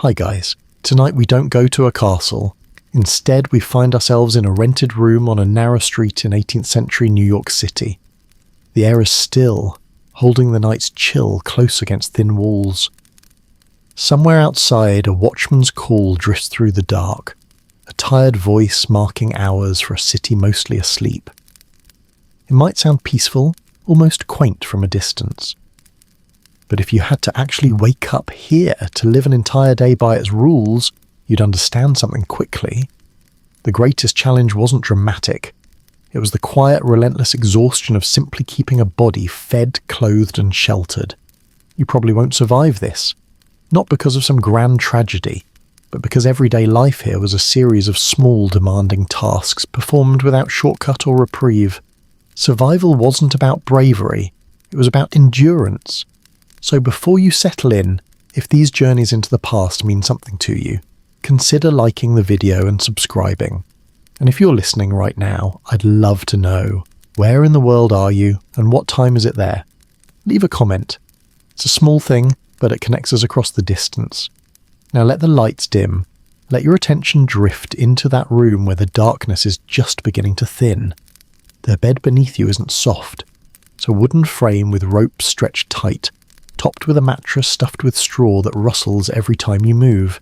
Hi guys, tonight we don't go to a castle. Instead, we find ourselves in a rented room on a narrow street in 18th century New York City. The air is still, holding the night's chill close against thin walls. Somewhere outside, a watchman's call drifts through the dark, a tired voice marking hours for a city mostly asleep. It might sound peaceful, almost quaint from a distance. But if you had to actually wake up here to live an entire day by its rules, you'd understand something quickly. The greatest challenge wasn't dramatic. It was the quiet, relentless exhaustion of simply keeping a body fed, clothed, and sheltered. You probably won't survive this. Not because of some grand tragedy, but because everyday life here was a series of small, demanding tasks performed without shortcut or reprieve. Survival wasn't about bravery, it was about endurance. So before you settle in, if these journeys into the past mean something to you, consider liking the video and subscribing. And if you're listening right now, I'd love to know, where in the world are you and what time is it there? Leave a comment. It's a small thing, but it connects us across the distance. Now let the lights dim. Let your attention drift into that room where the darkness is just beginning to thin. The bed beneath you isn't soft. It's a wooden frame with ropes stretched tight, topped with a mattress stuffed with straw that rustles every time you move.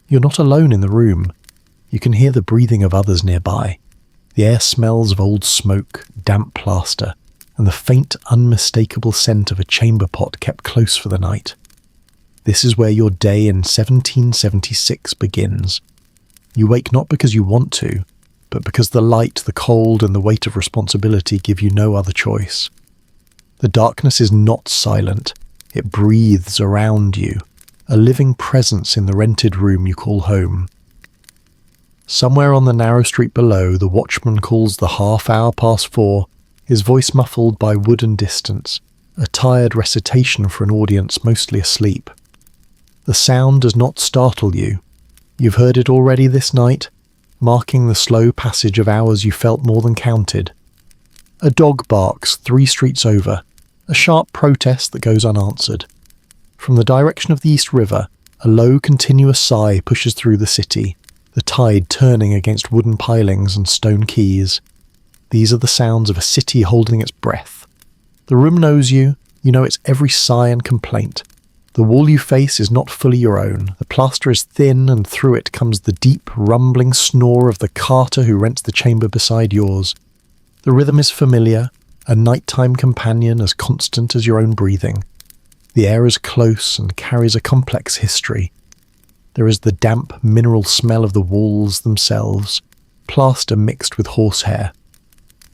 You're not alone in the room. You can hear the breathing of others nearby. The air smells of old smoke, damp plaster, and the faint, unmistakable scent of a chamber pot kept close for the night. This is where your day in 1776 begins. You wake not because you want to, but because the light, the cold, and the weight of responsibility give you no other choice. The darkness is not silent. It breathes around you, a living presence in the rented room you call home. Somewhere on the narrow street below, the watchman calls the 4:30, his voice muffled by wooden distance, a tired recitation for an audience mostly asleep. The sound does not startle you. You've heard it already this night, marking the slow passage of hours you felt more than counted. A dog barks 3 streets over, a sharp protest that goes unanswered. From the direction of the East River, a low, continuous sigh pushes through the city, the tide turning against wooden pilings and stone quays. These are the sounds of a city holding its breath. The room knows you, you know its every sigh and complaint. The wall you face is not fully your own. The plaster is thin, and through it comes the deep, rumbling snore of the carter who rents the chamber beside yours. The rhythm is familiar, a nighttime companion as constant as your own breathing. The air is close and carries a complex history. There is the damp, mineral smell of the walls themselves, plaster mixed with horsehair.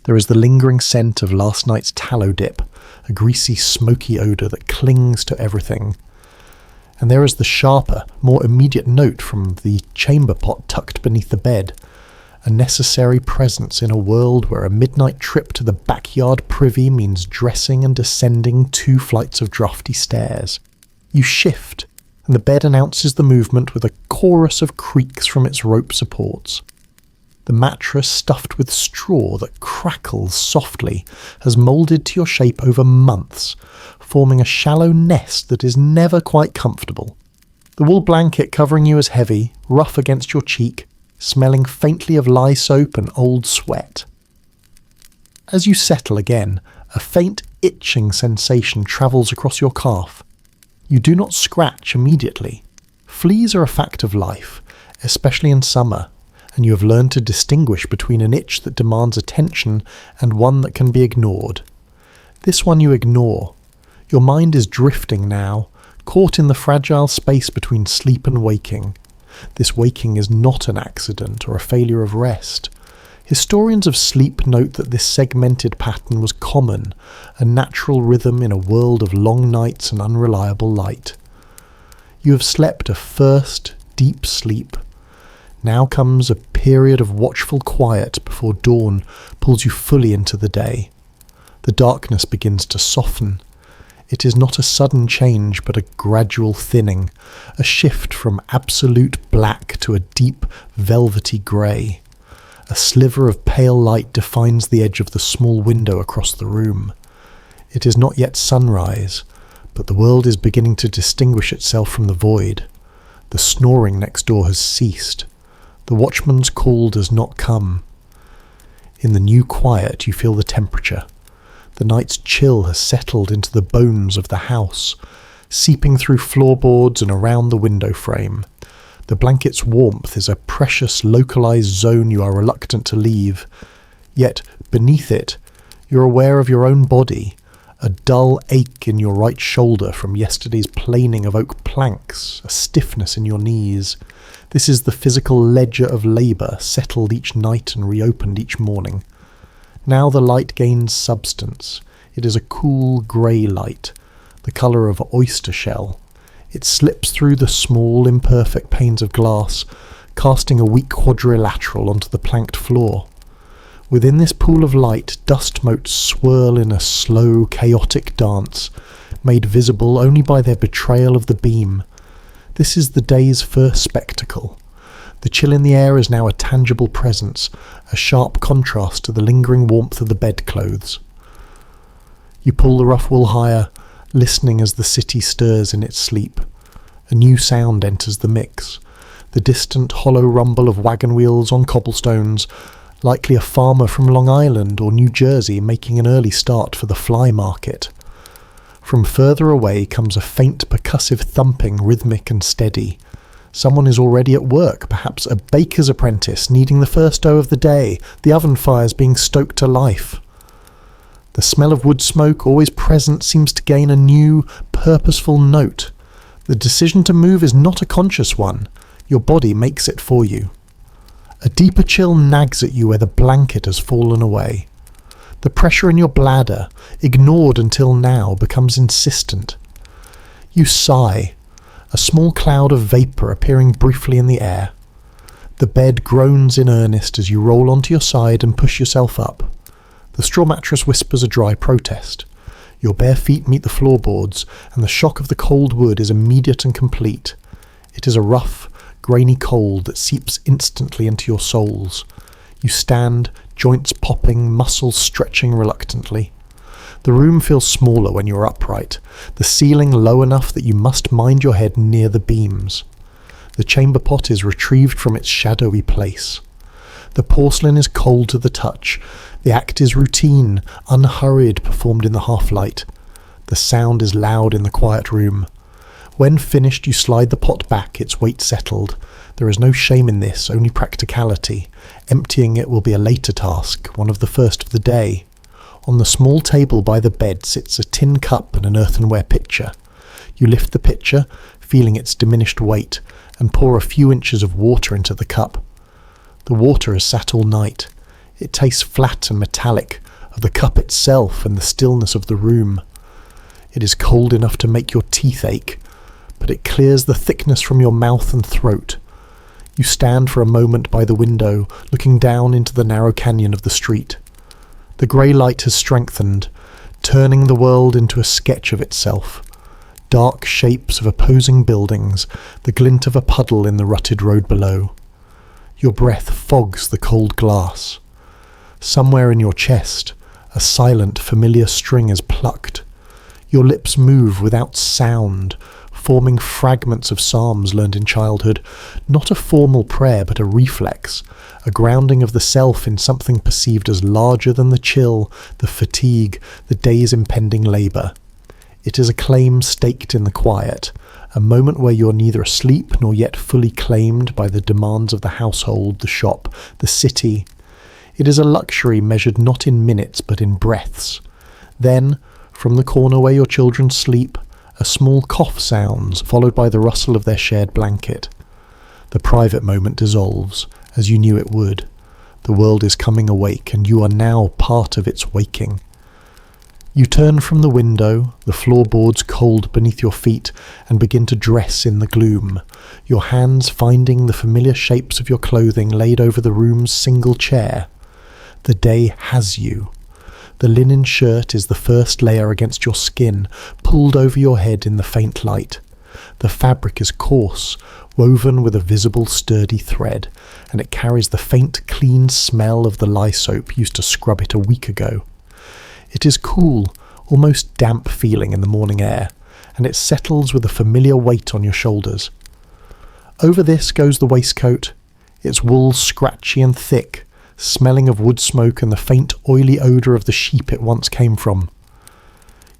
There is the lingering scent of last night's tallow dip, a greasy, smoky odour that clings to everything. And there is the sharper, more immediate note from the chamber pot tucked beneath the bed, a necessary presence in a world where a midnight trip to the backyard privy means dressing and descending 2 flights of draughty stairs. You shift, and the bed announces the movement with a chorus of creaks from its rope supports. The mattress stuffed with straw that crackles softly has moulded to your shape over months, forming a shallow nest that is never quite comfortable. The wool blanket covering you is heavy, rough against your cheek, smelling faintly of lye soap and old sweat. As you settle again, a faint itching sensation travels across your calf. You do not scratch immediately. Fleas are a fact of life, especially in summer, and you have learned to distinguish between an itch that demands attention and one that can be ignored. This one you ignore. Your mind is drifting now, caught in the fragile space between sleep and waking. This waking is not an accident or a failure of rest. Historians of sleep note that this segmented pattern was common, a natural rhythm in a world of long nights and unreliable light. You have slept a first, deep sleep. Now comes a period of watchful quiet before dawn pulls you fully into the day. The darkness begins to soften. It is not a sudden change, but a gradual thinning, a shift from absolute black to a deep, velvety grey. A sliver of pale light defines the edge of the small window across the room. It is not yet sunrise, but the world is beginning to distinguish itself from the void. The snoring next door has ceased. The watchman's call does not come. In the new quiet you feel the temperature. The night's chill has settled into the bones of the house, seeping through floorboards and around the window frame. The blanket's warmth is a precious localized zone you are reluctant to leave. Yet, beneath it, you're aware of your own body, a dull ache in your right shoulder from yesterday's planing of oak planks, a stiffness in your knees. This is the physical ledger of labour, settled each night and reopened each morning. Now the light gains substance. It is a cool grey light, the colour of oyster shell. It slips through the small, imperfect panes of glass, casting a weak quadrilateral onto the planked floor. Within this pool of light, dust motes swirl in a slow, chaotic dance, made visible only by their betrayal of the beam. This is the day's first spectacle. The chill in the air is now a tangible presence, a sharp contrast to the lingering warmth of the bedclothes. You pull the rough wool higher, listening as the city stirs in its sleep. A new sound enters the mix, the distant hollow rumble of wagon wheels on cobblestones, likely a farmer from Long Island or New Jersey making an early start for the fly market. From further away comes a faint percussive thumping, rhythmic and steady. Someone is already at work, perhaps a baker's apprentice needing the first dough of the day, the oven fires being stoked to life. The smell of wood smoke, always present, seems to gain a new, purposeful note. The decision to move is not a conscious one. Your body makes it for you. A deeper chill nags at you where the blanket has fallen away. The pressure in your bladder, ignored until now, becomes insistent. You sigh, a small cloud of vapour appearing briefly in the air. The bed groans in earnest as you roll onto your side and push yourself up. The straw mattress whispers a dry protest. Your bare feet meet the floorboards, and the shock of the cold wood is immediate and complete. It is a rough, grainy cold that seeps instantly into your soles. You stand, joints popping, muscles stretching reluctantly. The room feels smaller when you are upright, the ceiling low enough that you must mind your head near the beams. The chamber pot is retrieved from its shadowy place. The porcelain is cold to the touch. The act is routine, unhurried, performed in the half-light. The sound is loud in the quiet room. When finished, you slide the pot back, its weight settled. There is no shame in this, only practicality. Emptying it will be a later task, one of the first of the day. On the small table by the bed sits a tin cup and an earthenware pitcher. You lift the pitcher, feeling its diminished weight, and pour a few inches of water into the cup. The water has sat all night. It tastes flat and metallic, of the cup itself and the stillness of the room. It is cold enough to make your teeth ache, but it clears the thickness from your mouth and throat. You stand for a moment by the window, looking down into the narrow canyon of the street. The grey light has strengthened, turning the world into a sketch of itself. Dark shapes of opposing buildings, the glint of a puddle in the rutted road below. Your breath fogs the cold glass. Somewhere in your chest, a silent, familiar string is plucked. Your lips move without sound, forming fragments of psalms learned in childhood, not a formal prayer but a reflex, a grounding of the self in something perceived as larger than the chill, the fatigue, the day's impending labour. It is a claim staked in the quiet, a moment where you are neither asleep nor yet fully claimed by the demands of the household, the shop, the city. It is a luxury measured not in minutes but in breaths. Then, from the corner where your children sleep, a small cough sounds, followed by the rustle of their shared blanket. The private moment dissolves, as you knew it would. The world is coming awake, and you are now part of its waking. You turn from the window, the floorboards cold beneath your feet, and begin to dress in the gloom, your hands finding the familiar shapes of your clothing laid over the room's single chair. The day has you. The linen shirt is the first layer against your skin, pulled over your head in the faint light. The fabric is coarse, woven with a visible sturdy thread, and it carries the faint clean smell of the lye soap used to scrub it a week ago. It is cool, almost damp feeling in the morning air, and it settles with a familiar weight on your shoulders. Over this goes the waistcoat, its wool scratchy and thick, smelling of wood smoke and the faint oily odour of the sheep it once came from.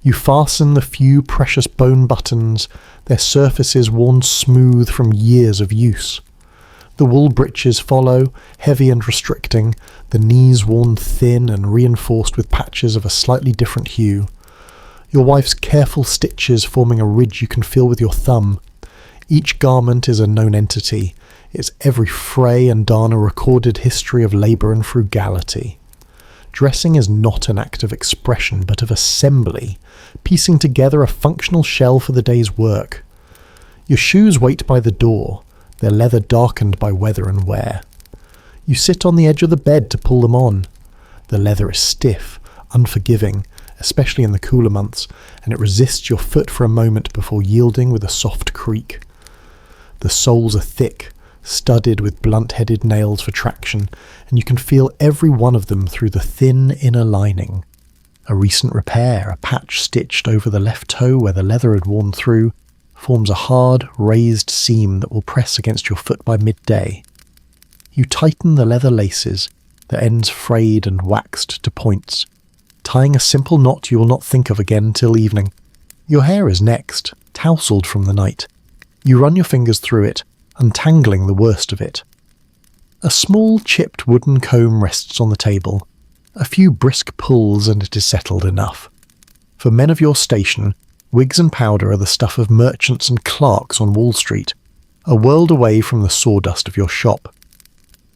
You fasten the few precious bone buttons, their surfaces worn smooth from years of use. The wool breeches follow, heavy and restricting, the knees worn thin and reinforced with patches of a slightly different hue. Your wife's careful stitches forming a ridge you can feel with your thumb. Each garment is a known entity, its every fray and darn a recorded history of labour and frugality. Dressing is not an act of expression, but of assembly, piecing together a functional shell for the day's work. Your shoes wait by the door, their leather darkened by weather and wear. You sit on the edge of the bed to pull them on. The leather is stiff, unforgiving, especially in the cooler months, and it resists your foot for a moment before yielding with a soft creak. The soles are thick, studded with blunt-headed nails for traction, and you can feel every one of them through the thin inner lining. A recent repair, a patch stitched over the left toe where the leather had worn through, forms a hard, raised seam that will press against your foot by midday. You tighten the leather laces, their ends frayed and waxed to points, tying a simple knot you will not think of again till evening. Your hair is next, tousled from the night. You run your fingers through it, untangling the worst of it. A small chipped wooden comb rests on the table. A few brisk pulls and it is settled enough. For men of your station, wigs and powder are the stuff of merchants and clerks on Wall Street, a world away from the sawdust of your shop.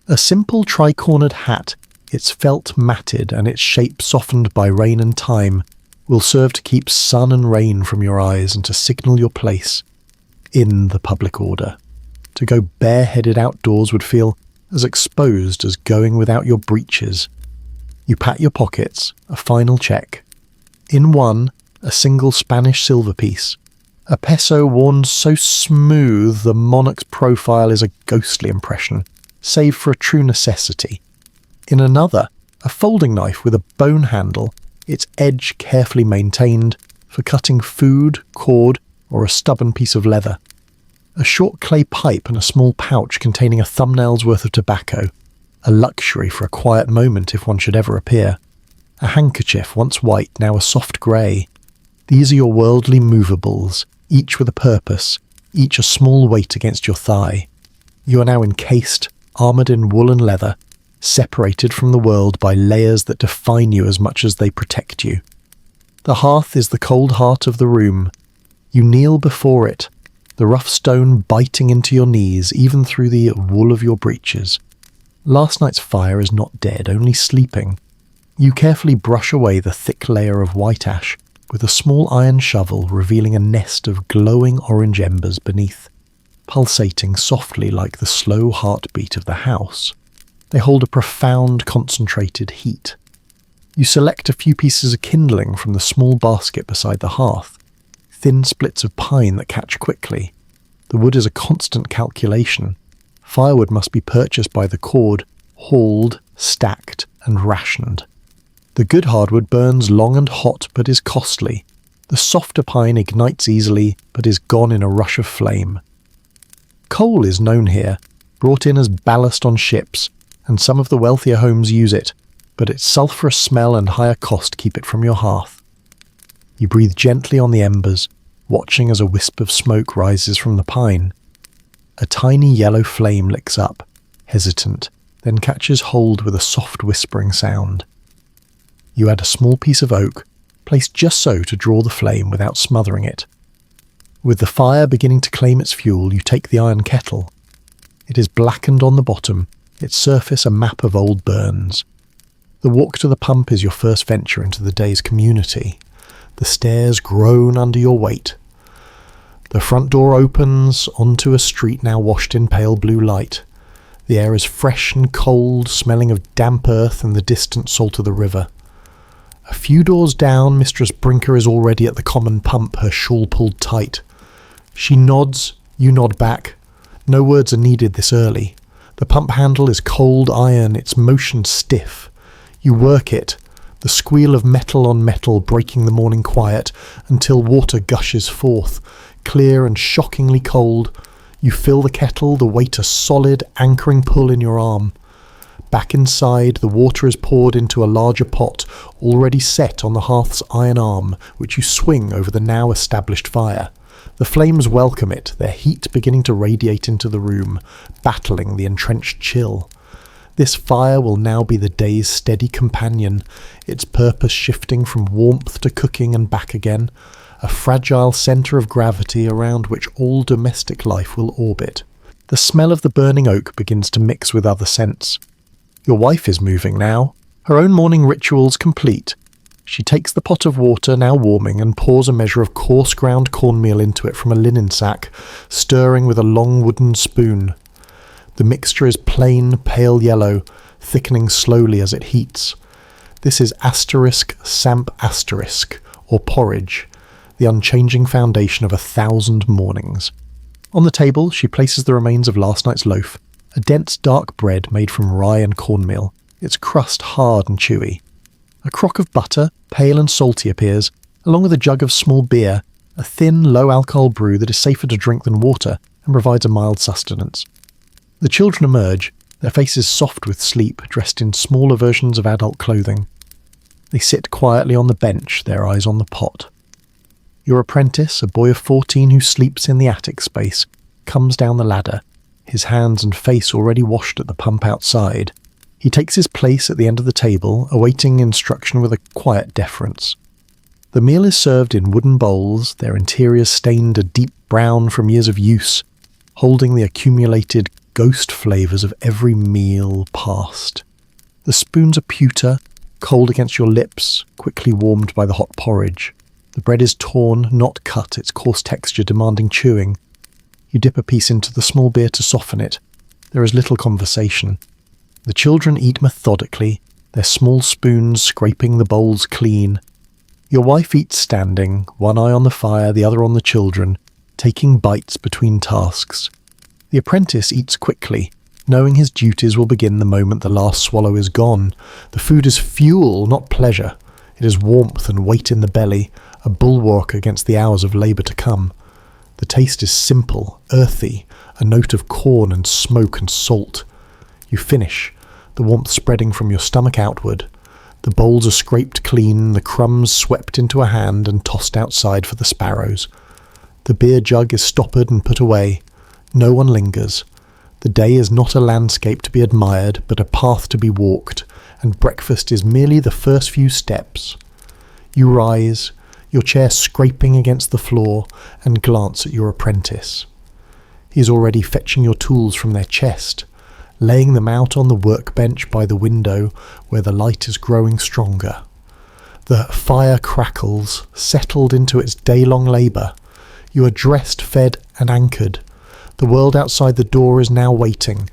A simple tri-cornered hat, its felt matted and its shape softened by rain and time, will serve to keep sun and rain from your eyes and to signal your place in the public order. To go bareheaded outdoors would feel as exposed as going without your breeches. You pat your pockets, a final check. In one, a single Spanish silver piece, a peso worn so smooth the monarch's profile is a ghostly impression, save for a true necessity. In another, a folding knife with a bone handle, its edge carefully maintained, for cutting food, cord, or a stubborn piece of leather. A short clay pipe and a small pouch containing a thumbnail's worth of tobacco, a luxury for a quiet moment if one should ever appear. A handkerchief, once white, now a soft grey. These are your worldly movables, each with a purpose, each a small weight against your thigh. You are now encased, armoured in wool and leather, separated from the world by layers that define you as much as they protect you. The hearth is the cold heart of the room. You kneel before it, the rough stone biting into your knees, even through the wool of your breeches. Last night's fire is not dead, only sleeping. You carefully brush away the thick layer of white ash with a small iron shovel, revealing a nest of glowing orange embers beneath, pulsating softly like the slow heartbeat of the house. They hold a profound, concentrated heat. You select a few pieces of kindling from the small basket beside the hearth, thin splits of pine that catch quickly. The wood is a constant calculation. Firewood must be purchased by the cord, hauled, stacked, and rationed. The good hardwood burns long and hot but is costly. The softer pine ignites easily but is gone in a rush of flame. Coal is known here, brought in as ballast on ships, and some of the wealthier homes use it, but its sulphurous smell and higher cost keep it from your hearth. You breathe gently on the embers, watching as a wisp of smoke rises from the pine. A tiny yellow flame licks up, hesitant, then catches hold with a soft whispering sound. You add a small piece of oak, placed just so to draw the flame without smothering it. With the fire beginning to claim its fuel, you take the iron kettle. It is blackened on the bottom, its surface a map of old burns. The walk to the pump is your first venture into the day's community. The stairs groan under your weight. The front door opens onto a street now washed in pale blue light. The air is fresh and cold, smelling of damp earth and the distant salt of the river. A few doors down, Mistress Brinker is already at the common pump, her shawl pulled tight. She nods, you nod back. No words are needed this early. The pump handle is cold iron, its motion stiff. You work it, the squeal of metal on metal breaking the morning quiet, until water gushes forth, clear and shockingly cold. You fill the kettle, the weight a solid, anchoring pull in your arm. Back inside, the water is poured into a larger pot, already set on the hearth's iron arm, which you swing over the now established fire. The flames welcome it, their heat beginning to radiate into the room, battling the entrenched chill. This fire will now be the day's steady companion, its purpose shifting from warmth to cooking and back again, a fragile centre of gravity around which all domestic life will orbit. The smell of the burning oak begins to mix with other scents. Your wife is moving now, her own morning rituals complete. She takes the pot of water, now warming, and pours a measure of coarse ground cornmeal into it from a linen sack, stirring with a long wooden spoon. The mixture is plain, pale yellow, thickening slowly as it heats. This is *samp*, or porridge, the unchanging foundation of 1,000 mornings. On the table, she places the remains of last night's loaf, a dense dark bread made from rye and cornmeal, its crust hard and chewy. A crock of butter, pale and salty, appears, along with a jug of small beer, a thin, low-alcohol brew that is safer to drink than water and provides a mild sustenance. The children emerge, their faces soft with sleep, dressed in smaller versions of adult clothing. They sit quietly on the bench, their eyes on the pot. Your apprentice, a boy of 14 who sleeps in the attic space, comes down the ladder, his hands and face already washed at the pump outside. He takes his place at the end of the table, awaiting instruction with a quiet deference. The meal is served in wooden bowls, their interiors stained a deep brown from years of use, holding the accumulated ghost flavours of every meal past. The spoons are pewter, cold against your lips, quickly warmed by the hot porridge. The bread is torn, not cut, its coarse texture demanding chewing. You dip a piece into the small beer to soften it. There is little conversation. The children eat methodically, their small spoons scraping the bowls clean. Your wife eats standing, one eye on the fire, the other on the children, taking bites between tasks. The apprentice eats quickly, knowing his duties will begin the moment the last swallow is gone. The food is fuel, not pleasure. It is warmth and weight in the belly, a bulwark against the hours of labour to come. The taste is simple, earthy, a note of corn and smoke and salt. You finish, the warmth spreading from your stomach outward. The bowls are scraped clean, the crumbs swept into a hand and tossed outside for the sparrows. The beer jug is stoppered and put away. No one lingers. The day is not a landscape to be admired, but a path to be walked, and breakfast is merely the first few steps. You rise, your chair scraping against the floor, and glance at your apprentice. He is already fetching your tools from their chest, laying them out on the workbench by the window where the light is growing stronger. The fire crackles, settled into its day-long labour. You are dressed, fed, and anchored. The world outside the door is now waiting.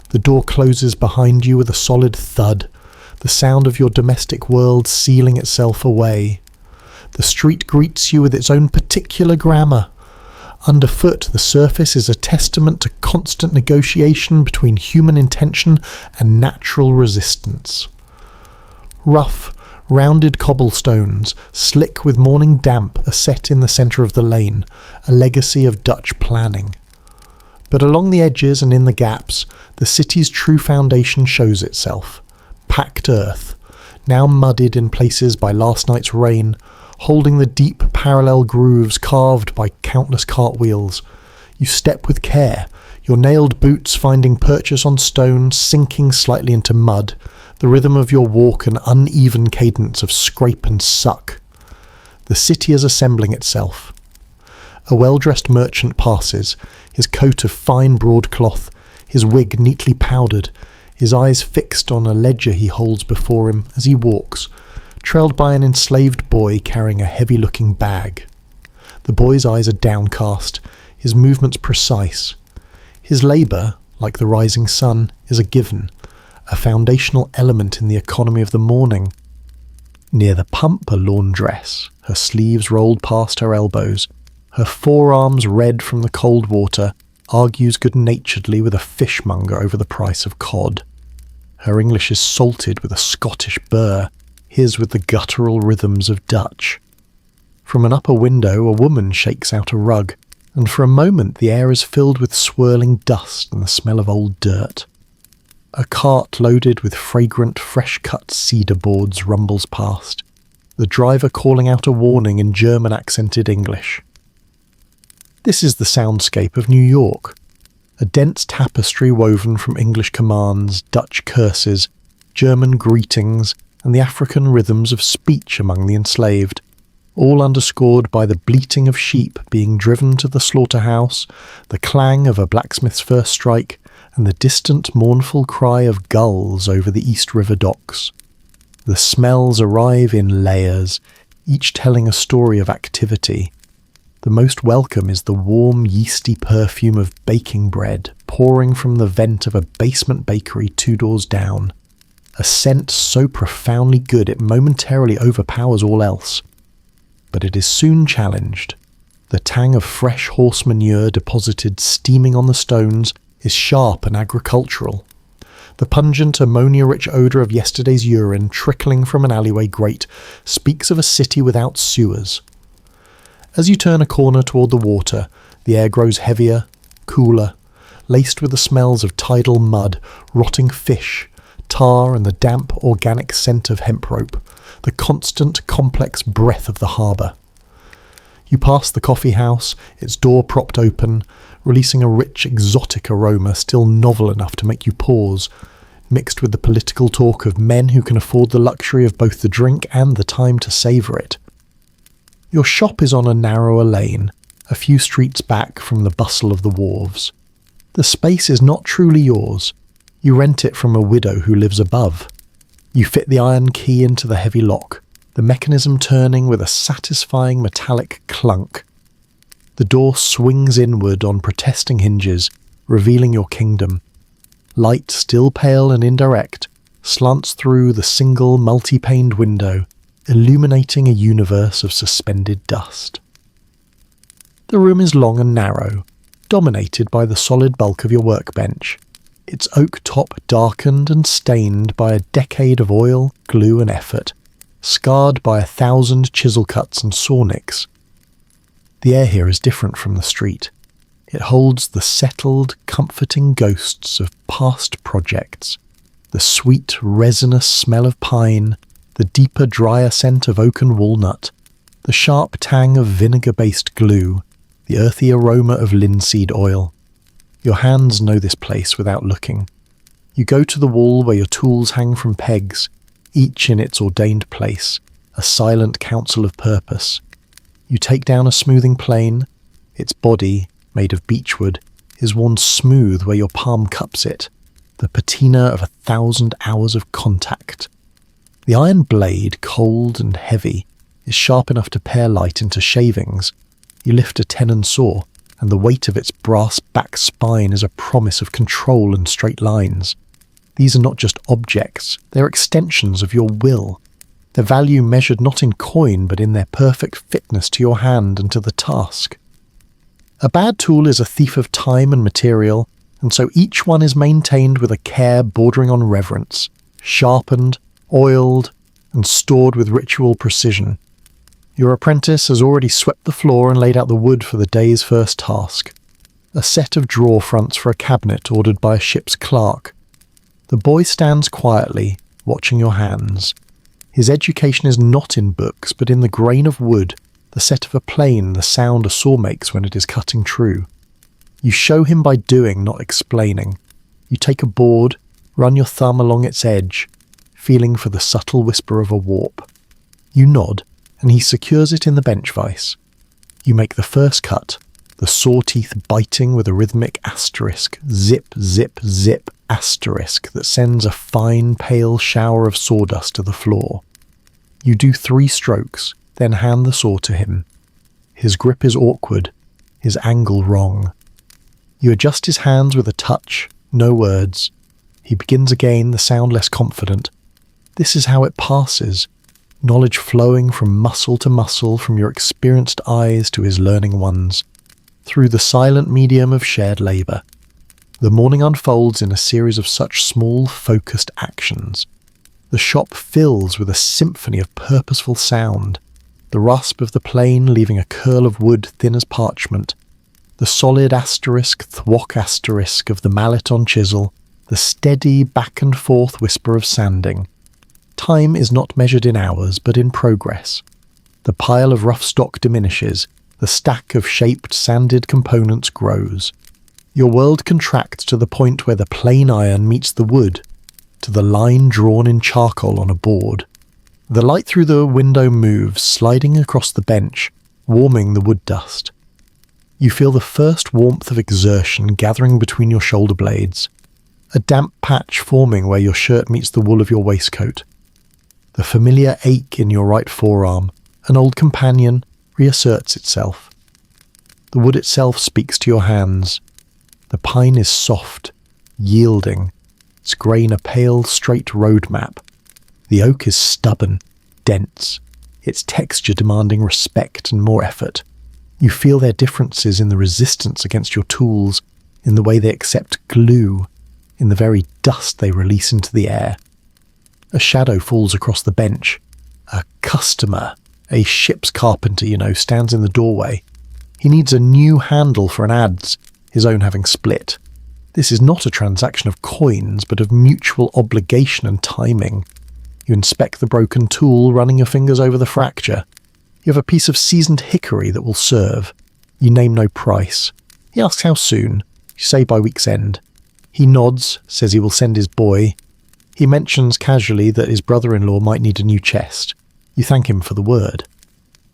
The door closes behind you with a solid thud, the sound of your domestic world sealing itself away. The street greets you with its own particular grammar. Underfoot, the surface is a testament to constant negotiation between human intention and natural resistance. Rough, rounded cobblestones, slick with morning damp, are set in the centre of the lane, a legacy of Dutch planning. But along the edges and in the gaps, the city's true foundation shows itself. Packed earth, now muddied in places by last night's rain, holding the deep parallel grooves carved by countless cartwheels. You step with care, your nailed boots finding purchase on stone, sinking slightly into mud, the rhythm of your walk an uneven cadence of scrape and suck. The city is assembling itself. A well-dressed merchant passes, his coat of fine broadcloth, his wig neatly powdered, his eyes fixed on a ledger he holds before him as he walks, trailed by an enslaved boy carrying a heavy-looking bag. The boy's eyes are downcast, his movements precise. His labour, like the rising sun, is a given, a foundational element in the economy of the morning. Near the pump a laundress, her sleeves rolled past her elbows, her forearms red from the cold water, argues good-naturedly with a fishmonger over the price of cod. Her English is salted with a Scottish burr, his with the guttural rhythms of Dutch. From an upper window a woman shakes out a rug, and for a moment the air is filled with swirling dust and the smell of old dirt. A cart loaded with fragrant, fresh-cut cedar boards rumbles past, the driver calling out a warning in German-accented English. This is the soundscape of New York, a dense tapestry woven from English commands, Dutch curses, German greetings, and the African rhythms of speech among the enslaved, all underscored by the bleating of sheep being driven to the slaughterhouse, the clang of a blacksmith's first strike, and the distant mournful cry of gulls over the East River docks. The smells arrive in layers, each telling a story of activity. The most welcome is the warm, yeasty perfume of baking bread pouring from the vent of a basement bakery 2 doors down, a scent so profoundly good it momentarily overpowers all else. But it is soon challenged. The tang of fresh horse manure deposited steaming on the stones is sharp and agricultural. The pungent, ammonia-rich odour of yesterday's urine trickling from an alleyway grate speaks of a city without sewers. As you turn a corner toward the water, the air grows heavier, cooler, laced with the smells of tidal mud, rotting fish, tar and the damp, organic scent of hemp rope, the constant, complex breath of the harbour. You pass the coffee house, its door propped open, releasing a rich, exotic aroma still novel enough to make you pause, mixed with the political talk of men who can afford the luxury of both the drink and the time to savour it. Your shop is on a narrower lane, a few streets back from the bustle of the wharves. The space is not truly yours. You rent it from a widow who lives above. You fit the iron key into the heavy lock, the mechanism turning with a satisfying metallic clunk. The door swings inward on protesting hinges, revealing your kingdom. Light, still pale and indirect, slants through the single multi-paned window, illuminating a universe of suspended dust. The room is long and narrow, dominated by the solid bulk of your workbench, its oak top darkened and stained by a decade of oil, glue and effort, scarred by 1,000 chisel cuts and saw nicks. The air here is different from the street. It holds the settled, comforting ghosts of past projects, the sweet, resinous smell of pine, the deeper, drier scent of oak and walnut, the sharp tang of vinegar-based glue, the earthy aroma of linseed oil. Your hands know this place without looking. You go to the wall where your tools hang from pegs, each in its ordained place, a silent council of purpose. You take down a smoothing plane. Its body, made of beechwood, is worn smooth where your palm cups it, the patina of 1,000 hours of contact. The iron blade, cold and heavy, is sharp enough to pare light into shavings. You lift a tenon saw, and the weight of its brass back spine is a promise of control and straight lines. These are not just objects, they're extensions of your will, their value measured not in coin but in their perfect fitness to your hand and to the task. A bad tool is a thief of time and material, and so each one is maintained with a care bordering on reverence, sharpened, oiled, and stored with ritual precision. Your apprentice has already swept the floor and laid out the wood for the day's first task, a set of drawer fronts for a cabinet ordered by a ship's clerk. The boy stands quietly, watching your hands. His education is not in books, but in the grain of wood, the set of a plane, the sound a saw makes when it is cutting true. You show him by doing, not explaining. You take a board, run your thumb along its edge, feeling for the subtle whisper of a warp. You nod, and he secures it in the bench vise. You make the first cut, the saw teeth biting with a rhythmic asterisk, zip, zip, zip, asterisk that sends a fine, pale shower of sawdust to the floor. You do 3 strokes, then hand the saw to him. His grip is awkward, his angle wrong. You adjust his hands with a touch, no words. He begins again, the sound less confident. This is how it passes, knowledge flowing from muscle to muscle, from your experienced eyes to his learning ones, through the silent medium of shared labour. The morning unfolds in a series of such small, focused actions. The shop fills with a symphony of purposeful sound, the rasp of the plane leaving a curl of wood thin as parchment, The solid asterisk, thwack asterisk of the mallet on chisel, the steady back and forth whisper of sanding. Time is not measured in hours, but in progress. The pile of rough stock diminishes, the stack of shaped, sanded components grows. Your world contracts to the point where the plain iron meets the wood, to the line drawn in charcoal on a board. The light through the window moves, sliding across the bench, warming the wood dust. You feel the first warmth of exertion gathering between your shoulder blades, a damp patch forming where your shirt meets the wool of your waistcoat. The familiar ache in your right forearm, an old companion, reasserts itself. The wood itself speaks to your hands. The pine is soft, yielding, its grain a pale, straight road map. The oak is stubborn, dense, its texture demanding respect and more effort. You feel their differences in the resistance against your tools, in the way they accept glue, in the very dust they release into the air. A shadow falls across the bench. A customer, a ship's carpenter, stands in the doorway. He needs a new handle for an adze, his own having split. This is not a transaction of coins, but of mutual obligation and timing. You inspect the broken tool, running your fingers over the fracture. You have a piece of seasoned hickory that will serve. You name no price. He asks how soon. You say by week's end. He nods, says he will send his boy. He mentions casually that his brother-in-law might need a new chest. You thank him for the word.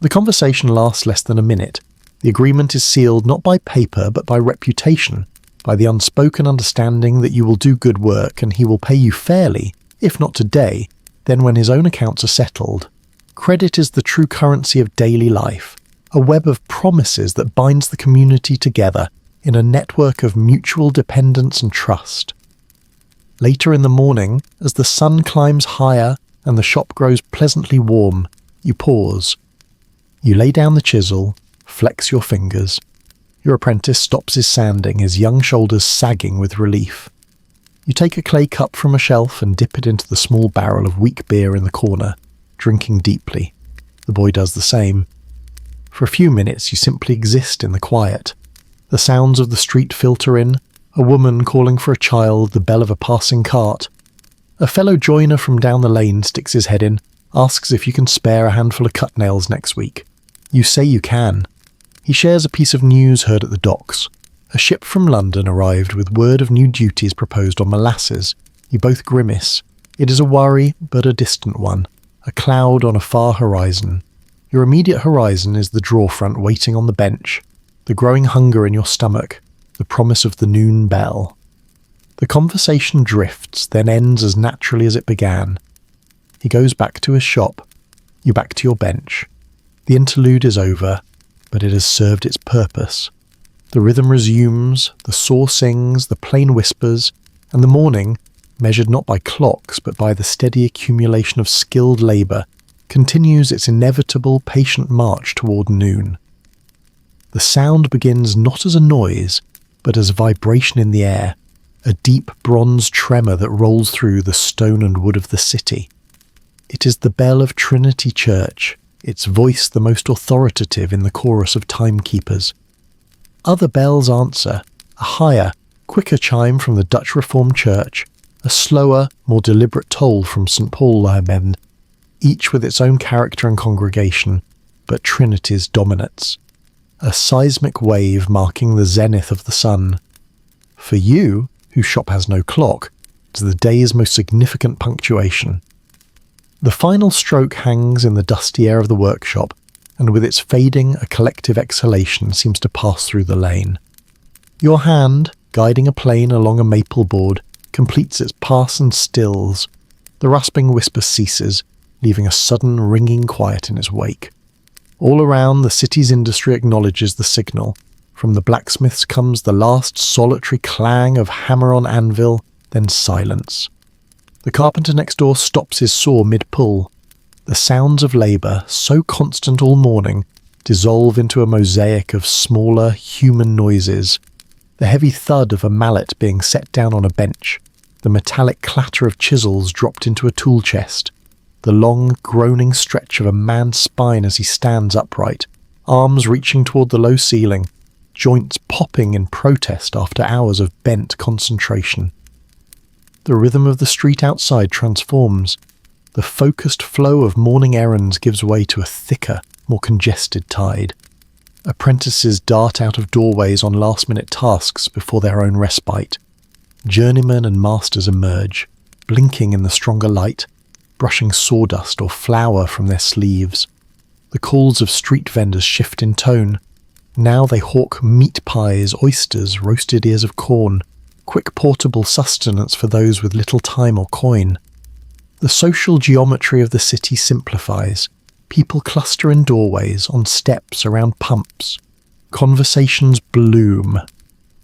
The conversation lasts less than a minute. The agreement is sealed not by paper but by reputation, by the unspoken understanding that you will do good work and he will pay you fairly, if not today, then when his own accounts are settled. Credit is the true currency of daily life, a web of promises that binds the community together in a network of mutual dependence and trust. Later in the morning, as the sun climbs higher and the shop grows pleasantly warm, you pause. You lay down the chisel, flex your fingers. Your apprentice stops his sanding, his young shoulders sagging with relief. You take a clay cup from a shelf and dip it into the small barrel of weak beer in the corner, drinking deeply. The boy does the same. For a few minutes you simply exist in the quiet. The sounds of the street filter in, a woman calling for a child, the bell of a passing cart. A fellow joiner from down the lane sticks his head in, asks if you can spare a handful of cut nails next week. You say you can. He shares a piece of news heard at the docks. A ship from London arrived with word of new duties proposed on molasses. You both grimace. It is a worry, but a distant one. A cloud on a far horizon. Your immediate horizon is the drawfront waiting on the bench, the growing hunger in your stomach, the promise of the noon bell. The conversation drifts, then ends as naturally as it began. He goes back to his shop, you back to your bench. The interlude is over, but it has served its purpose. The rhythm resumes, the saw sings, the plane whispers, and the morning, measured not by clocks but by the steady accumulation of skilled labour, continues its inevitable patient march toward noon. The sound begins not as a noise, but as a vibration in the air, a deep bronze tremor that rolls through the stone and wood of the city. It is the bell of Trinity Church, its voice the most authoritative in the chorus of timekeepers. Other bells answer, a higher, quicker chime from the Dutch Reformed Church, a slower, more deliberate toll from St. Paul Lieben, each with its own character and congregation, but Trinity's dominates. A seismic wave marking the zenith of the sun. For you, whose shop has no clock, it is the day's most significant punctuation. The final stroke hangs in the dusty air of the workshop, and with its fading, a collective exhalation seems to pass through the lane. Your hand, guiding a plane along a maple board, completes its pass and stills. The rasping whisper ceases, leaving a sudden ringing quiet in its wake. All around, the city's industry acknowledges the signal. From the blacksmiths comes the last solitary clang of hammer on anvil, then silence. The carpenter next door stops his saw mid-pull. The sounds of labour, so constant all morning, dissolve into a mosaic of smaller, human noises. The heavy thud of a mallet being set down on a bench, the metallic clatter of chisels dropped into a tool chest, the long, groaning stretch of a man's spine as he stands upright, arms reaching toward the low ceiling, joints popping in protest after hours of bent concentration. The rhythm of the street outside transforms. The focused flow of morning errands gives way to a thicker, more congested tide. Apprentices dart out of doorways on last-minute tasks before their own respite. Journeymen and masters emerge, blinking in the stronger light, brushing sawdust or flour from their sleeves. The calls of street vendors shift in tone. Now they hawk meat pies, oysters, roasted ears of corn, quick portable sustenance for those with little time or coin. The social geometry of the city simplifies. People cluster in doorways, on steps, around pumps. Conversations bloom.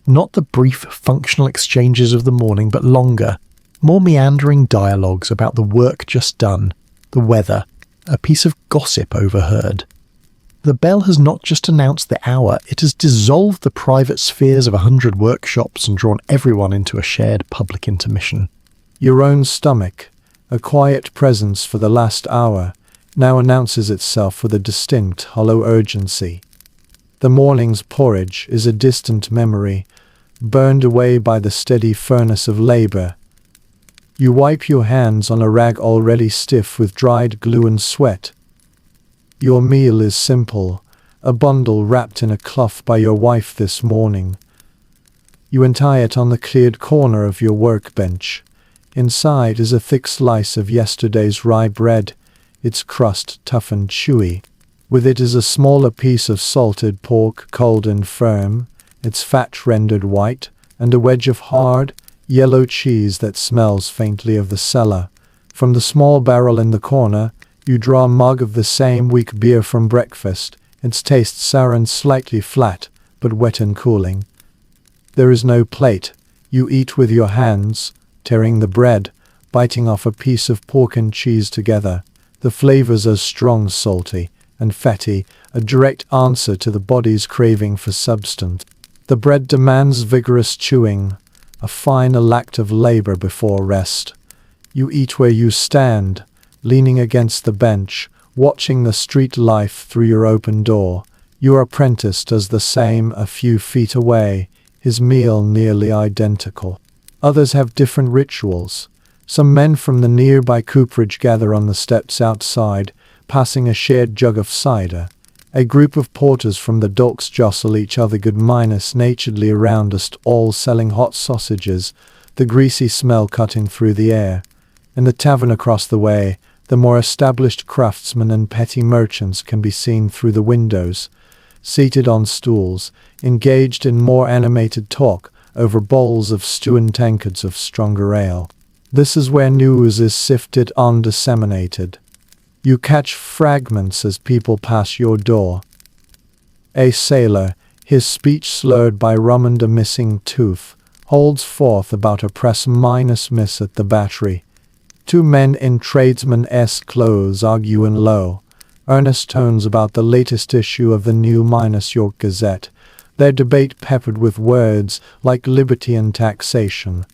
Not the brief functional exchanges of the morning, but longer, more meandering dialogues about the work just done, the weather, a piece of gossip overheard. The bell has not just announced the hour, it has dissolved the private spheres of 100 workshops and drawn everyone into a shared public intermission. Your own stomach, a quiet presence for the last hour, now announces itself with a distinct, hollow urgency. The morning's porridge is a distant memory, burned away by the steady furnace of labor. You wipe your hands on a rag already stiff with dried glue and sweat. Your meal is simple, a bundle wrapped in a cloth by your wife this morning. You untie it on the cleared corner of your workbench. Inside is a thick slice of yesterday's rye bread, its crust tough and chewy. With it is a smaller piece of salted pork, cold and firm, its fat rendered white, and a wedge of hard, yellow cheese that smells faintly of the cellar. From the small barrel in the corner, you draw a mug of the same weak beer from breakfast, its taste sour and slightly flat, but wet and cooling. There is no plate. You eat with your hands, tearing the bread, biting off a piece of pork and cheese together. The flavors are strong, salty, and fatty, a direct answer to the body's craving for substance. The bread demands vigorous chewing, a final act of labor before rest. You eat where you stand, leaning against the bench, watching the street life through your open door. Your apprentice does the same a few feet away, his meal nearly identical. Others have different rituals. Some men from the nearby cooperage gather on the steps outside, passing a shared jug of cider. A group of porters from the docks jostle each other good-naturedly around us, all selling hot sausages, the greasy smell cutting through the air. In the tavern across the way, the more established craftsmen and petty merchants can be seen through the windows, seated on stools, engaged in more animated talk over bowls of stew and tankards of stronger ale. This is where news is sifted and disseminated. You catch fragments as people pass your door. A sailor, his speech slurred by rum and a missing tooth, holds forth about a press-miss at the battery. Two men in tradesman-esque clothes argue in low, earnest tones about the latest issue of the New York Gazette, their debate peppered with words like liberty and taxation.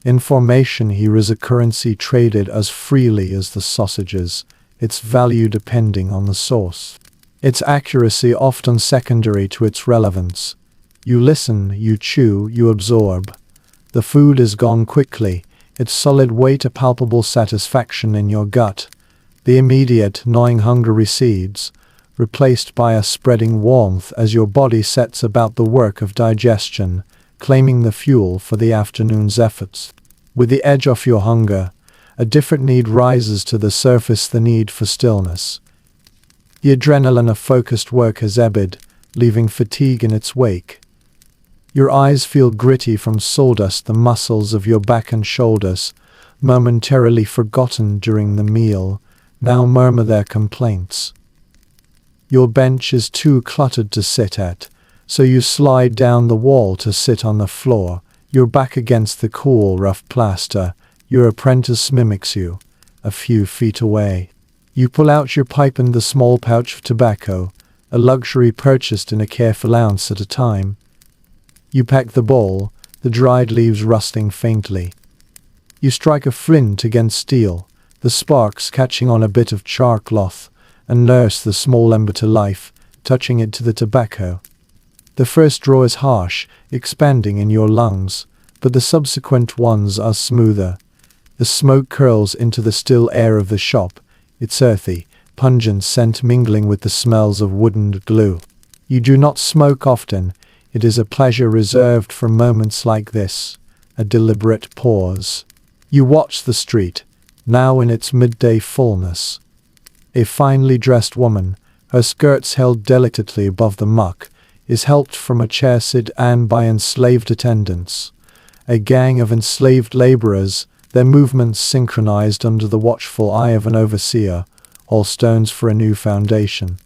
Information here is a currency traded as freely as the sausages, its value depending on the source. Its accuracy often secondary to its relevance. You listen, you chew, you absorb. The food is gone quickly, its solid weight a palpable satisfaction in your gut. The immediate, gnawing hunger recedes, replaced by a spreading warmth as your body sets about the work of digestion, claiming the fuel for the afternoon's efforts. With the edge off your hunger, a different need rises to the surface, the need for stillness. The adrenaline of focused work has ebbed, leaving fatigue in its wake. Your eyes feel gritty from sawdust, the muscles of your back and shoulders, momentarily forgotten during the meal, now murmur their complaints. Your bench is too cluttered to sit at, so you slide down the wall to sit on the floor, your back against the cool, rough plaster. Your apprentice mimics you, a few feet away. You pull out your pipe and the small pouch of tobacco, a luxury purchased in a careful ounce at a time. You pack the bowl, the dried leaves rustling faintly. You strike a flint against steel, the sparks catching on a bit of char cloth, and nurse the small ember to life, touching it to the tobacco. The first draw is harsh, expanding in your lungs, but the subsequent ones are smoother. The smoke curls into the still air of the shop, its earthy, pungent scent mingling with the smells of wood and glue. You do not smoke often. It is a pleasure reserved for moments like this, a deliberate pause. You watch the street, now in its midday fullness. A finely dressed woman, her skirts held delicately above the muck, is helped from a chair sedan by enslaved attendants. A gang of enslaved laborers, their movements synchronized under the watchful eye of an overseer, all stones for a new foundation.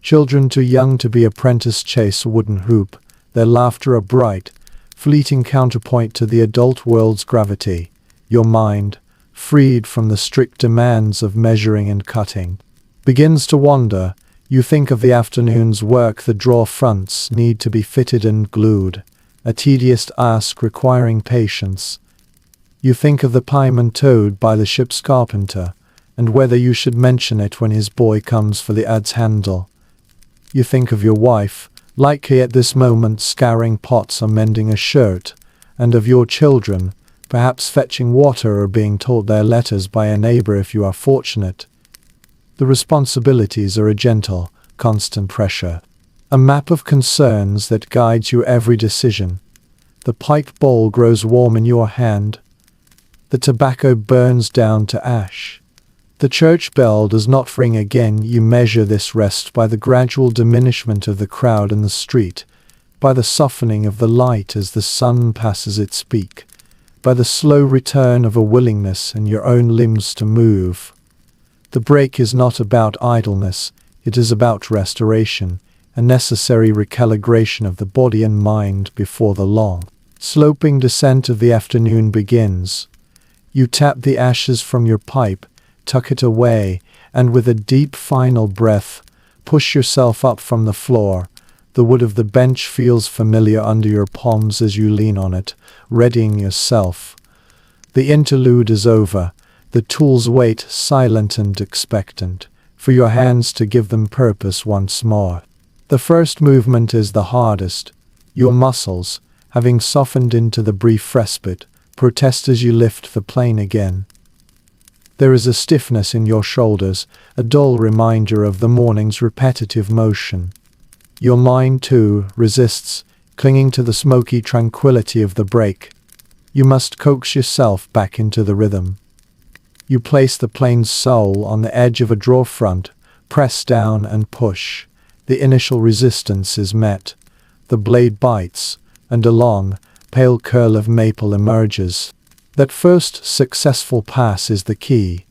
Children too young to be apprenticed chase a wooden hoop, their laughter a bright, fleeting counterpoint to the adult world's gravity. Your mind, freed from the strict demands of measuring and cutting, begins to wander. You think of the afternoon's work. The drawer fronts need to be fitted and glued, a tedious task requiring patience. You think of the pieman towed by the ship's carpenter, and whether you should mention it when his boy comes for the adze handle. You think of your wife, likely at this moment scouring pots or mending a shirt, and of your children, perhaps fetching water or being told their letters by a neighbor if you are fortunate. The responsibilities are a gentle, constant pressure, a map of concerns that guides your every decision. The pipe bowl grows warm in your hand. The tobacco burns down to ash. The church bell does not ring again. You measure this rest by the gradual diminishment of the crowd in the street, by the softening of the light as the sun passes its peak, by the slow return of a willingness in your own limbs to move. The break is not about idleness, it is about restoration, a necessary recalibration of the body and mind before the long, sloping descent of the afternoon begins. You tap the ashes from your pipe, tuck it away, and with a deep final breath, push yourself up from the floor. The wood of the bench feels familiar under your palms as you lean on it, readying yourself. The interlude is over. The tools wait, silent and expectant, for your hands to give them purpose once more. The first movement is the hardest. Your muscles, having softened into the brief respite, protest as you lift the plane again. There is a stiffness in your shoulders, a dull reminder of the morning's repetitive motion. Your mind, too, resists, clinging to the smoky tranquility of the break. You must coax yourself back into the rhythm. You place the plane's sole on the edge of a drawer front, press down and push. The initial resistance is met. The blade bites, and a long, pale curl of maple emerges. That first successful pass is the key.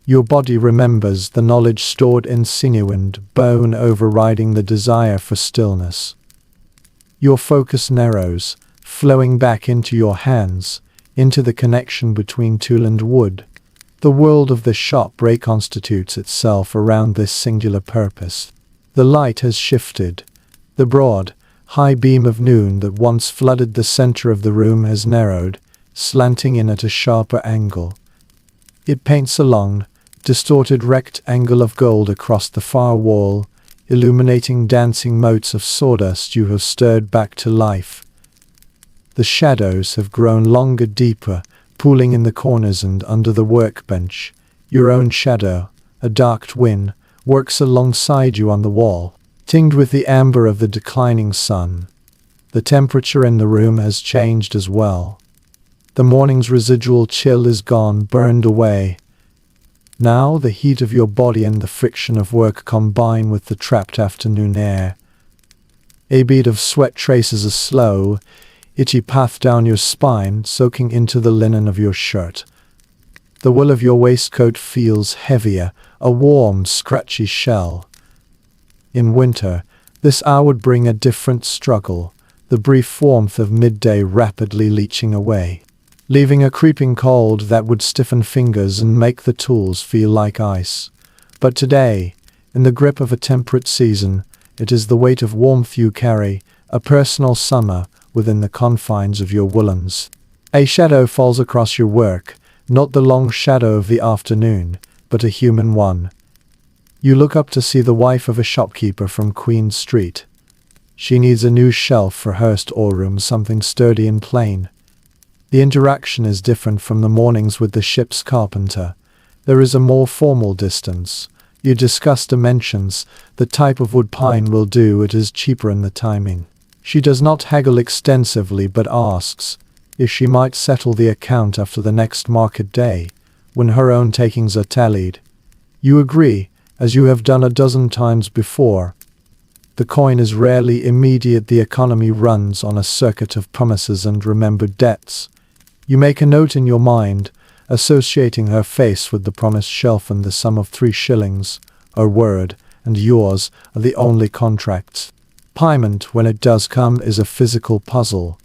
Your body remembers the knowledge stored in sinew and bone, overriding the desire for stillness. Your focus narrows, flowing back into your hands, into the connection between tool and wood. The world of the shop reconstitutes itself around this singular purpose. The light has shifted. The broad, high beam of noon that once flooded the center of the room has narrowed, slanting in at a sharper angle. It paints a long, distorted rectangle of gold across the far wall, illuminating dancing motes of sawdust you have stirred back to life. The shadows have grown longer, deeper, pooling in the corners and under the workbench. Your own shadow, a dark twin, works alongside you on the wall, tinged with the amber of the declining sun. The temperature in the room has changed as well. The morning's residual chill is gone, burned away. Now the heat of your body and the friction of work combine with the trapped afternoon air. A bead of sweat traces a slow, itchy path down your spine, soaking into the linen of your shirt. The wool of your waistcoat feels heavier, a warm, scratchy shell. In winter, this hour would bring a different struggle, the brief warmth of midday rapidly leaching away, leaving a creeping cold that would stiffen fingers and make the tools feel like ice. But today, in the grip of a temperate season, it is the weight of warmth you carry, a personal summer within the confines of your woolens. A shadow falls across your work, not the long shadow of the afternoon, but a human one. You look up to see the wife of a shopkeeper from Queen Street. She needs a new shelf for her storeroom, something sturdy and plain. The interaction is different from the mornings with the ship's carpenter. There is a more formal distance. You discuss dimensions, the type of wood pine will do, it is cheaper, and the timing. She does not haggle extensively but asks if she might settle the account after the next market day, when her own takings are tallied. You agree, as you have done a dozen times before. The coin is rarely immediate, the economy runs on a circuit of promises and remembered debts. You make a note in your mind, associating her face with the promised shelf and the sum of 3 shillings. Her word and yours are the only contracts. Payment, when it does come, is a physical puzzle.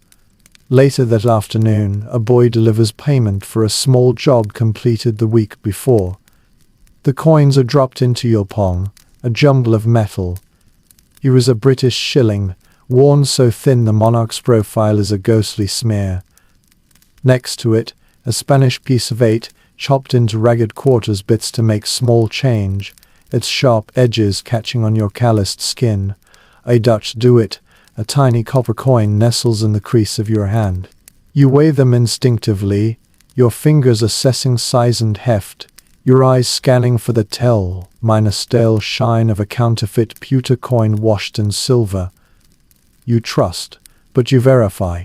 Later that afternoon, a boy delivers payment for a small job completed the week before. The coins are dropped into your palm, a jumble of metal. Here is a British shilling, worn so thin the monarch's profile is a ghostly smear. Next to it, a Spanish piece of 8, chopped into ragged quarters bits to make small change, its sharp edges catching on your calloused skin. A Dutch duet, a tiny copper coin nestles in the crease of your hand. You weigh them instinctively, your fingers assessing size and heft, your eyes scanning for the stale shine of a counterfeit pewter coin washed in silver. You trust, but you verify.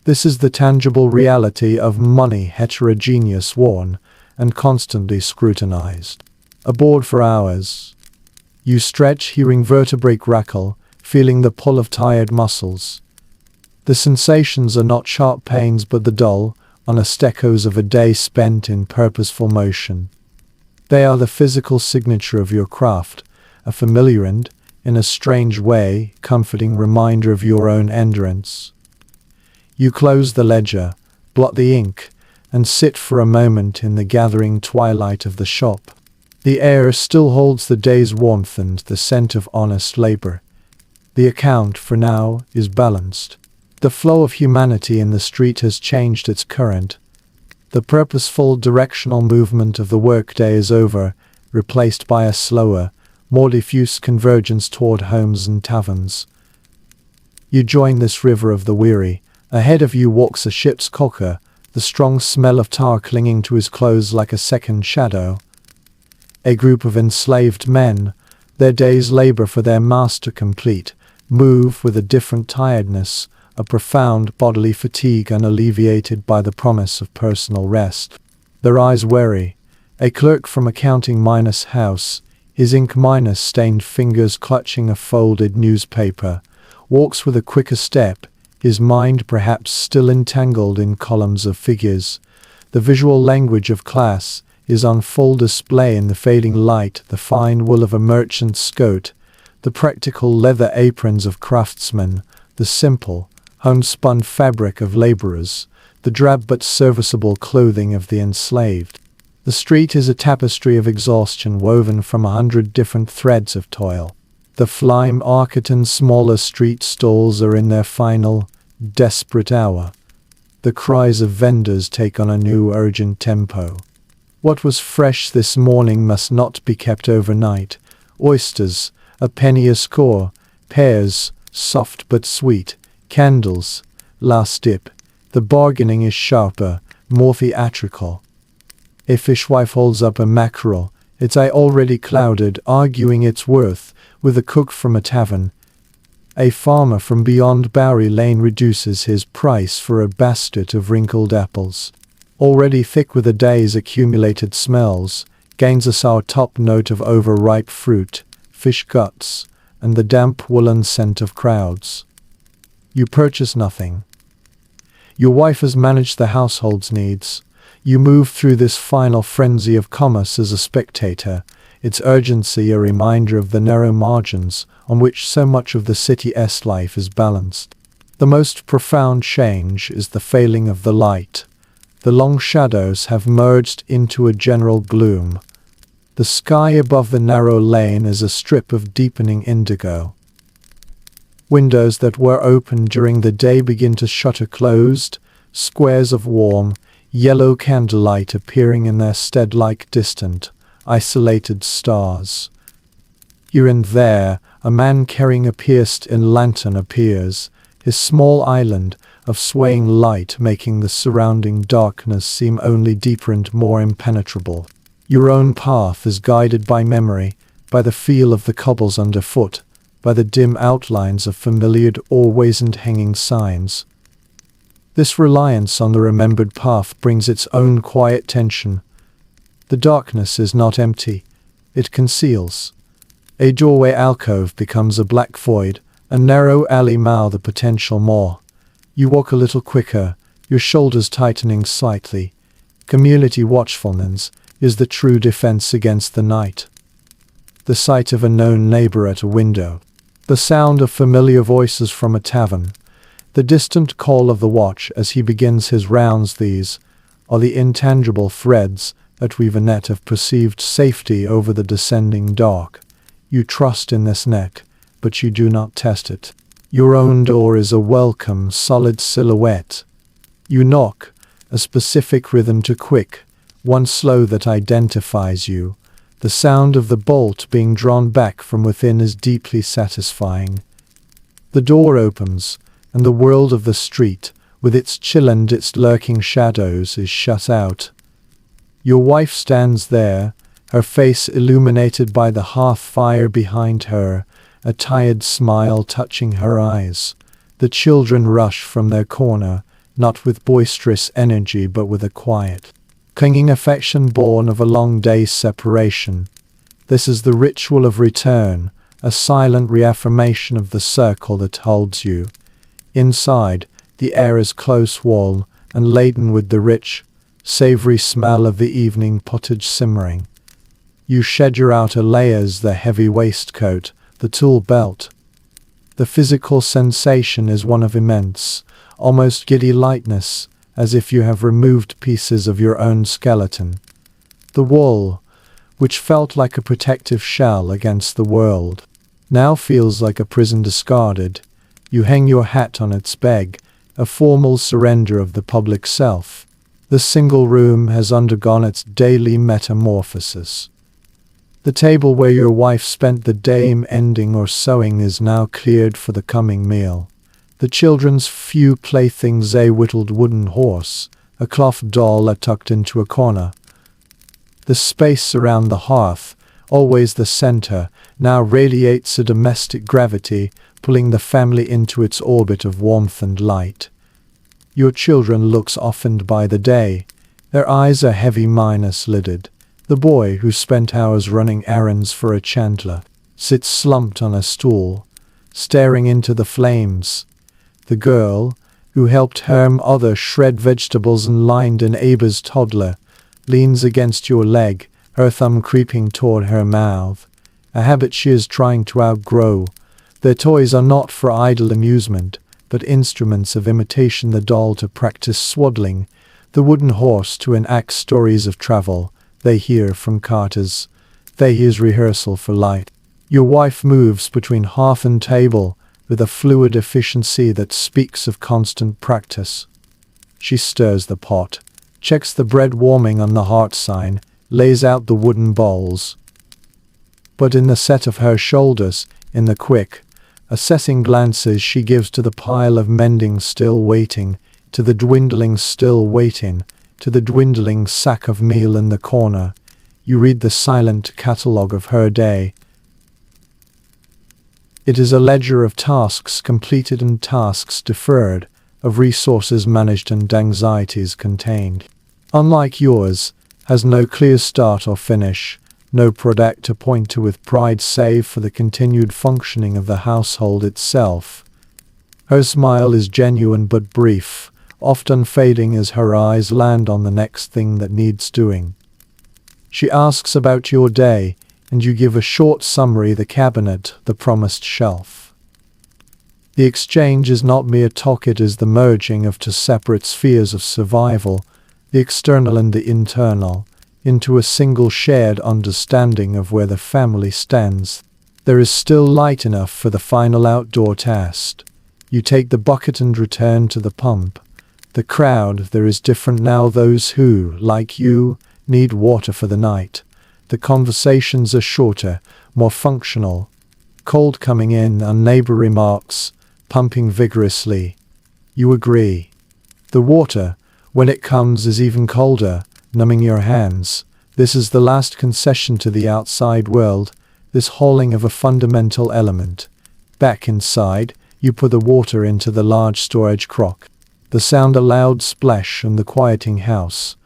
This is the tangible reality of money, heterogeneous, worn, and constantly scrutinized. Aboard for hours. You stretch, hearing vertebrae crackle, feeling the pull of tired muscles. The sensations are not sharp pains but the dull, honest echoes of a day spent in purposeful motion. They are the physical signature of your craft, a familiar and, in a strange way, comforting reminder of your own endurance. You close the ledger, blot the ink, and sit for a moment in the gathering twilight of the shop. The air still holds the day's warmth and the scent of honest labor. The account, for now, is balanced. The flow of humanity in the street has changed its current. The purposeful, directional movement of the workday is over, replaced by a slower, more diffuse convergence toward homes and taverns. You join this river of the weary. Ahead of you walks a ship's cocker, the strong smell of tar clinging to his clothes like a second shadow. A group of enslaved men, their day's labor for their master complete, move with a different tiredness, a profound bodily fatigue unalleviated by the promise of personal rest. Their eyes wary. A clerk from a counting-minus house, his ink-minus stained fingers clutching a folded newspaper, walks with a quicker step, his mind perhaps still entangled in columns of figures. The visual language of class is on full display in the fading light, the fine wool of a merchant's coat, the practical leather aprons of craftsmen, the simple, homespun fabric of laborers, the drab but serviceable clothing of the enslaved. The street is a tapestry of exhaustion woven from 100 different threads of toil. The fly market and smaller street stalls are in their final, desperate hour. The cries of vendors take on a new urgent tempo. What was fresh this morning must not be kept overnight. Oysters, a penny a score, pears, soft but sweet, candles, last dip. The bargaining is sharper, more theatrical. A fishwife holds up a mackerel, its eye already clouded, arguing its worth with a cook from a tavern. A farmer from beyond Bowery Lane reduces his price for a basket of wrinkled apples. Already thick with a day's accumulated smells, gains a sour top note of overripe fruit, fish guts, and the damp woolen scent of crowds. You purchase nothing. Your wife has managed the household's needs. You move through this final frenzy of commerce as a spectator, its urgency a reminder of the narrow margins on which so much of the city's life is balanced. The most profound change is the failing of the light. The long shadows have merged into a general gloom. The sky above the narrow lane is a strip of deepening indigo. Windows that were open during the day begin to shutter closed, squares of warm, yellow candlelight appearing in their stead like distant, isolated stars. Here and there, A man carrying a pierced-in lantern appears, his small island of swaying light making the surrounding darkness seem only deeper and more impenetrable. Your own path is guided by memory, by the feel of the cobbles underfoot, by the dim outlines of familiar doorways and hanging signs. This reliance on the remembered path brings its own quiet tension. The darkness is not empty, it conceals. A doorway alcove becomes a black void, a narrow alley mouth a potential maw. You walk a little quicker, your shoulders tightening slightly. Community watchfulness is the true defense against the night. The sight of a known neighbor at a window, the sound of familiar voices from a tavern, the distant call of the watch as he begins his rounds, these are the intangible threads that weave a net of perceived safety over the descending dark. You trust in this net, but you do not test it. Your own door is a welcome, solid silhouette. You knock, a specific rhythm to quick, one slow that identifies you. The sound of the bolt being drawn back from within is deeply satisfying. The door opens, and the world of the street, with its chill and its lurking shadows, is shut out. Your wife stands there, her face illuminated by the hearth fire behind her, a tired smile touching her eyes. The children rush from their corner, not with boisterous energy but with a quiet, clinging affection born of a long day's separation. This is the ritual of return, a silent reaffirmation of the circle that holds you. Inside, the air is close-walled and laden with the rich, savory smell of the evening pottage simmering. You shed your outer layers, the heavy waistcoat, the tool belt. The physical sensation is one of immense, almost giddy lightness, as if you have removed pieces of your own skeleton. The wool, which felt like a protective shell against the world, now feels like a prison discarded. You hang your hat on its peg, a formal surrender of the public self. The single room has undergone its daily metamorphosis. The table where your wife spent the day mending or sewing is now cleared for the coming meal. The children's few playthings, a whittled wooden horse, a cloth doll are tucked into a corner. The space around the hearth, always the center, now radiates a domestic gravity, pulling the family into its orbit of warmth and light. Your children look softened by the day. Their eyes are heavy lidded. The boy, who spent hours running errands for a chandler, sits slumped on a stool, staring into the flames. The girl, who helped her mother shred vegetables and lined an neighbor's toddler, leans against your leg, her thumb creeping toward her mouth, a habit she is trying to outgrow. Their toys are not for idle amusement, but instruments of imitation, the doll to practice swaddling, the wooden horse to enact stories of travel. They hear from carters. They hear rehearsal for light. Your wife moves between hearth and table with a fluid efficiency that speaks of constant practice. She stirs the pot, checks the bread warming on the heart sign, lays out the wooden bowls. But in the set of her shoulders, in the quick, assessing glances she gives to the pile of mending still waiting, to the dwindling still waiting, to the dwindling sack of meal in the corner, you read the silent catalogue of her day. It is a ledger of tasks completed and tasks deferred, of resources managed and anxieties contained. Unlike yours, has no clear start or finish, no product to point to with pride save for the continued functioning of the household itself. Her smile is genuine but brief, often fading as her eyes land on the next thing that needs doing. She asks about your day, and you give a short summary: the cabinet, the promised shelf. The exchange is not mere talk, it is the merging of two separate spheres of survival, the external and the internal, into a single shared understanding of where the family stands. There is still light enough for the final outdoor task. You take the bucket and return to the pump. The crowd there is different now, those who, like you, need water for the night. The conversations are shorter, more functional. Cold coming in, and neighbor remarks, pumping vigorously. You agree. The water, when it comes, is even colder, numbing your hands. This is the last concession to the outside world, this hauling of a fundamental element. Back inside, you pour the water into the large storage crock. The sound a loud splash in the quieting house.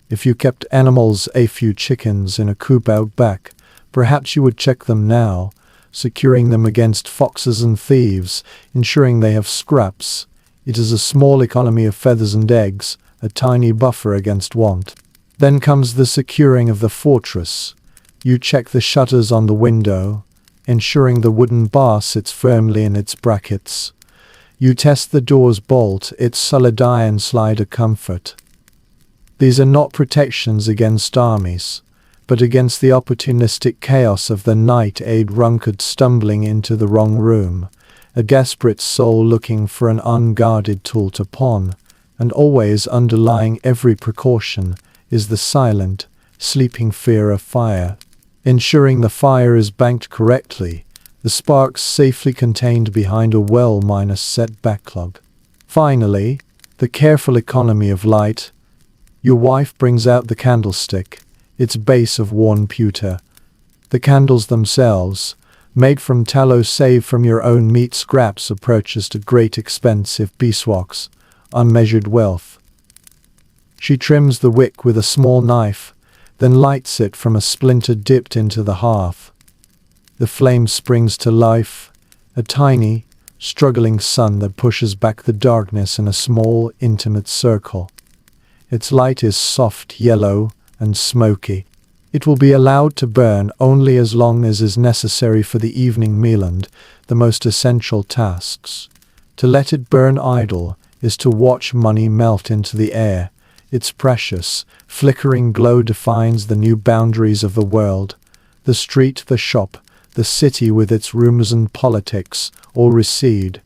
If you kept animals, a few chickens in a coop out back, perhaps you would check them now, securing them against foxes and thieves, ensuring they have scraps. It is a small economy of feathers and eggs, a tiny buffer against want. Then comes the securing of the fortress. You check the shutters on the window, ensuring the wooden bar sits firmly in its brackets. You test the door's bolt, its solid iron slide a comfort. These are not protections against armies, but against the opportunistic chaos of the night, a drunkard stumbling into the wrong room, a desperate soul looking for an unguarded tool to pawn, and always underlying every precaution is the silent, sleeping fear of fire. Ensuring the fire is banked correctly, the sparks safely contained behind a well-set backlog. Finally, the careful economy of light. Your wife brings out the candlestick, its base of worn pewter. The candles themselves, made from tallow saved from your own meat scraps or purchased at great expense if beeswax, unmeasured wealth. She trims the wick with a small knife, then lights it from a splinter dipped into the hearth. The flame springs to life, a tiny, struggling sun that pushes back the darkness in a small, intimate circle. Its light is soft yellow and smoky. It will be allowed to burn only as long as is necessary for the evening meal and the most essential tasks. To let it burn idle is to watch money melt into the air. Its precious, flickering glow defines the new boundaries of the world. The street, the shop, the city with its rumors and politics all recede.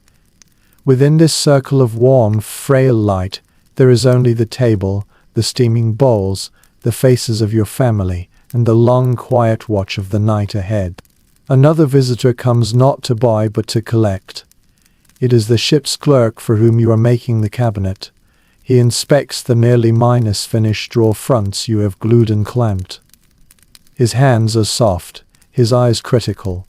Within this circle of warm, frail light, there is only the table, the steaming bowls, the faces of your family, and the long, quiet watch of the night ahead. Another visitor comes not to buy but to collect. It is the ship's clerk for whom you are making the cabinet. He inspects the nearly finished drawer fronts you have glued and clamped. His hands are soft, his eyes critical.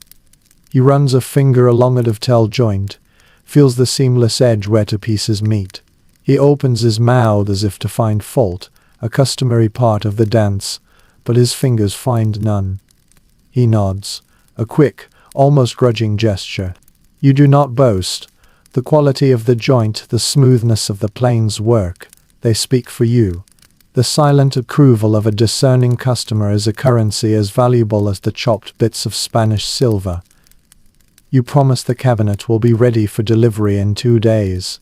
He runs a finger along a dovetail joint, feels the seamless edge where two pieces meet. He opens his mouth as if to find fault, a customary part of the dance, but his fingers find none. He nods, a quick, almost grudging gesture. You do not boast. The quality of the joint, the smoothness of the plane's work, they speak for you. The silent approval of a discerning customer is a currency as valuable as the chopped bits of Spanish silver. You promise the cabinet will be ready for delivery in 2 days.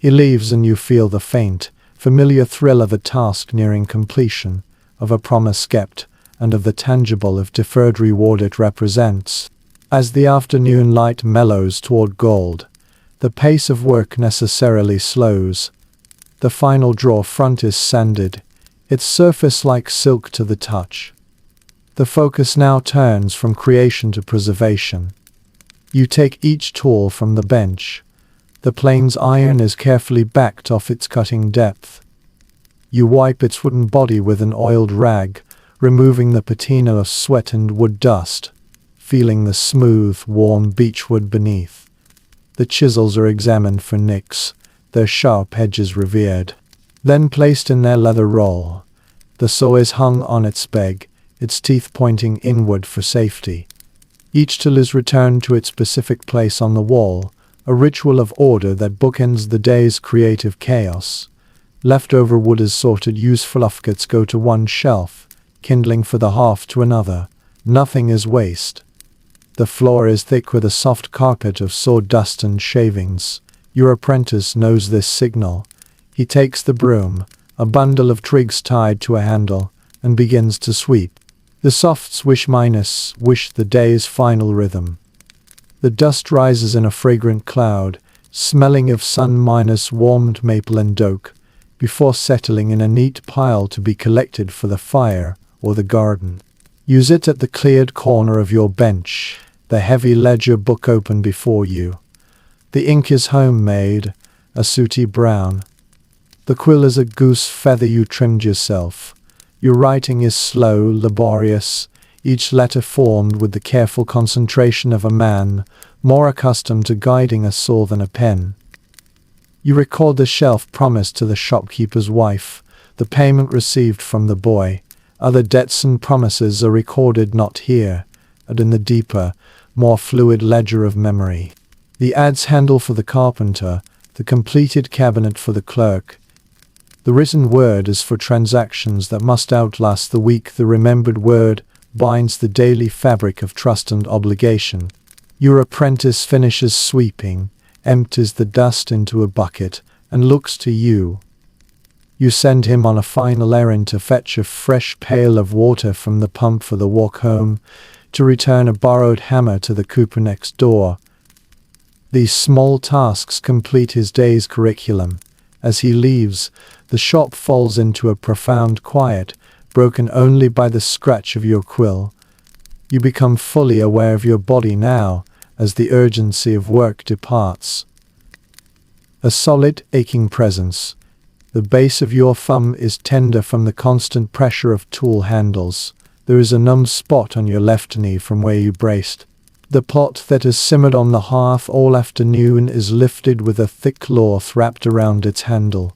He leaves and you feel the faint, familiar thrill of a task nearing completion, of a promise kept, and of the tangible if deferred reward it represents. As the afternoon light mellows toward gold, the pace of work necessarily slows. The final drawer front is sanded, its surface like silk to the touch. The focus now turns from creation to preservation. You take each tool from the bench. The plane's iron is carefully backed off its cutting depth. You wipe its wooden body with an oiled rag, removing the patina of sweat and wood dust, feeling the smooth, warm beechwood beneath. The chisels are examined for nicks, their sharp edges revered, then placed in their leather roll. The saw is hung on its peg, its teeth pointing inward for safety. Each tool is returned to its specific place on the wall, a ritual of order that bookends the day's creative chaos. Leftover wood is sorted, useful offcuts go to one shelf, kindling for the hearth to another. Nothing is waste. The floor is thick with a soft carpet of sawdust and shavings. Your apprentice knows this signal. He takes the broom, a bundle of twigs tied to a handle, and begins to sweep. The soft swish the day's final rhythm. The dust rises in a fragrant cloud, smelling of sun warmed maple and oak, before settling in a neat pile to be collected for the fire or the garden. Use it at the cleared corner of your bench. the heavy ledger book open before you. The ink is homemade, a sooty brown. The quill is a goose feather you trimmed yourself. Your writing is slow, laborious, each letter formed with the careful concentration of a man more accustomed to guiding a saw than a pen. You record the shelf promised to the shopkeeper's wife, the payment received from the boy. Other debts and promises are recorded not here, but in the deeper, more fluid ledger of memory. The adze handle for the carpenter, the completed cabinet for the clerk. The written word is for transactions that must outlast the week. The remembered word binds the daily fabric of trust and obligation. Your apprentice finishes sweeping, empties the dust into a bucket, and looks to you. You send him on a final errand to fetch a fresh pail of water from the pump for the walk home, to return a borrowed hammer to the cooper next door. These small tasks complete his day's curriculum. As he leaves, the shop falls into a profound quiet, broken only by the scratch of your quill. You become fully aware of your body now, as the urgency of work departs. A solid, aching presence. The base of your thumb is tender from the constant pressure of tool handles. There is a numb spot on your left knee from where you braced. The pot that has simmered on the hearth all afternoon is lifted with a thick cloth wrapped around its handle.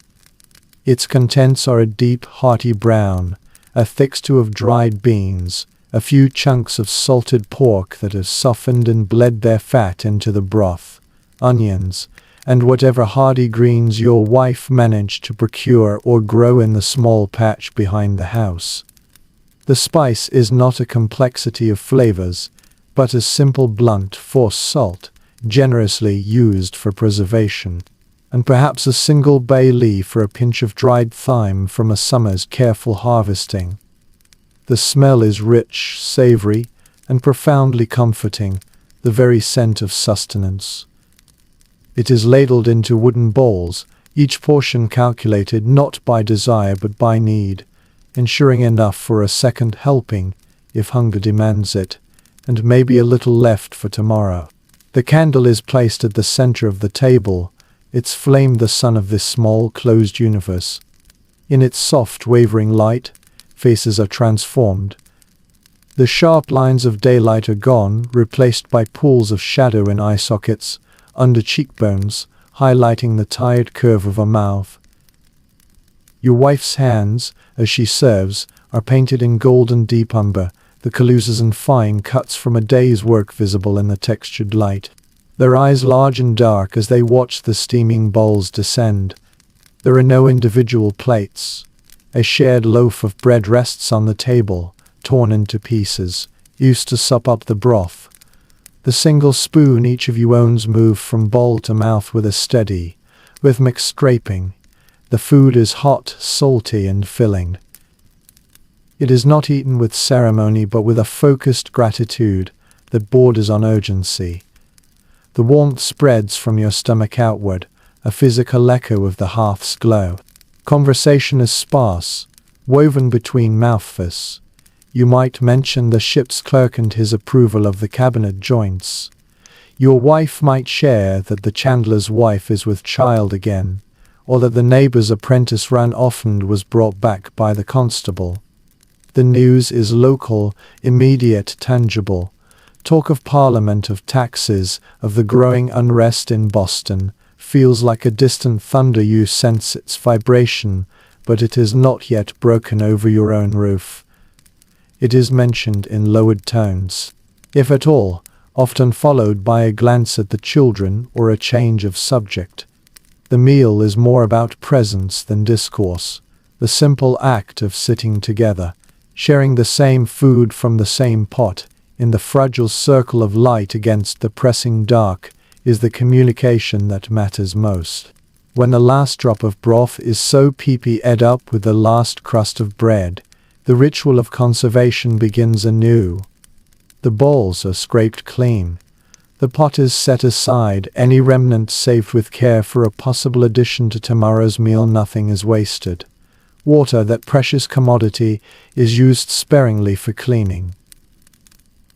Its contents are a deep, hearty brown, a thick stew of dried beans, a few chunks of salted pork that have softened and bled their fat into the broth, onions, and whatever hardy greens your wife managed to procure or grow in the small patch behind the house. The spice is not a complexity of flavors, but a simple blunt force salt, generously used for preservation, and perhaps a single bay leaf for a pinch of dried thyme from a summer's careful harvesting. The smell is rich, savory, and profoundly comforting, the very scent of sustenance. It is ladled into wooden bowls, each portion calculated not by desire but by need, ensuring enough for a second helping, if hunger demands it, and maybe a little left for tomorrow. The candle is placed at the center of the table, its flame the sun of this small, closed universe. In its soft, wavering light, faces are transformed. The sharp lines of daylight are gone, replaced by pools of shadow in eye sockets, under cheekbones, highlighting the tired curve of a mouth. Your wife's hands, as she serves, are painted in golden deep umber, the calluses and fine cuts from a day's work visible in the textured light. Their eyes large and dark as they watch the steaming bowls descend. There are no individual plates. A shared loaf of bread rests on the table, torn into pieces, used to sup up the broth. The single spoon each of you owns moves from bowl to mouth with a steady, rhythmic scraping. The food is hot, salty, and filling. It is not eaten with ceremony but with a focused gratitude that borders on urgency. The warmth spreads from your stomach outward, a physical echo of the hearth's glow. Conversation is sparse, woven between mouthfuls. You might mention the ship's clerk and his approval of the cabinet joints. Your wife might share that the chandler's wife is with child again, or that the neighbor's apprentice ran off and was brought back by the constable. The news is local, immediate, tangible. Talk of Parliament, of taxes, of the growing unrest in Boston, feels like a distant thunder. You sense its vibration, but it is not yet broken over your own roof. It is mentioned in lowered tones, if at all, often followed by a glance at the children or a change of subject. The meal is more about presence than discourse, the simple act of sitting together, sharing the same food from the same pot, in the fragile circle of light against the pressing dark, is the communication that matters most. When the last drop of broth is so peepee-ed up with the last crust of bread, the ritual of conservation begins anew. The bowls are scraped clean. The pot is set aside, any remnant saved with care for a possible addition to tomorrow's meal. Nothing is wasted. Water, that precious commodity, is used sparingly for cleaning.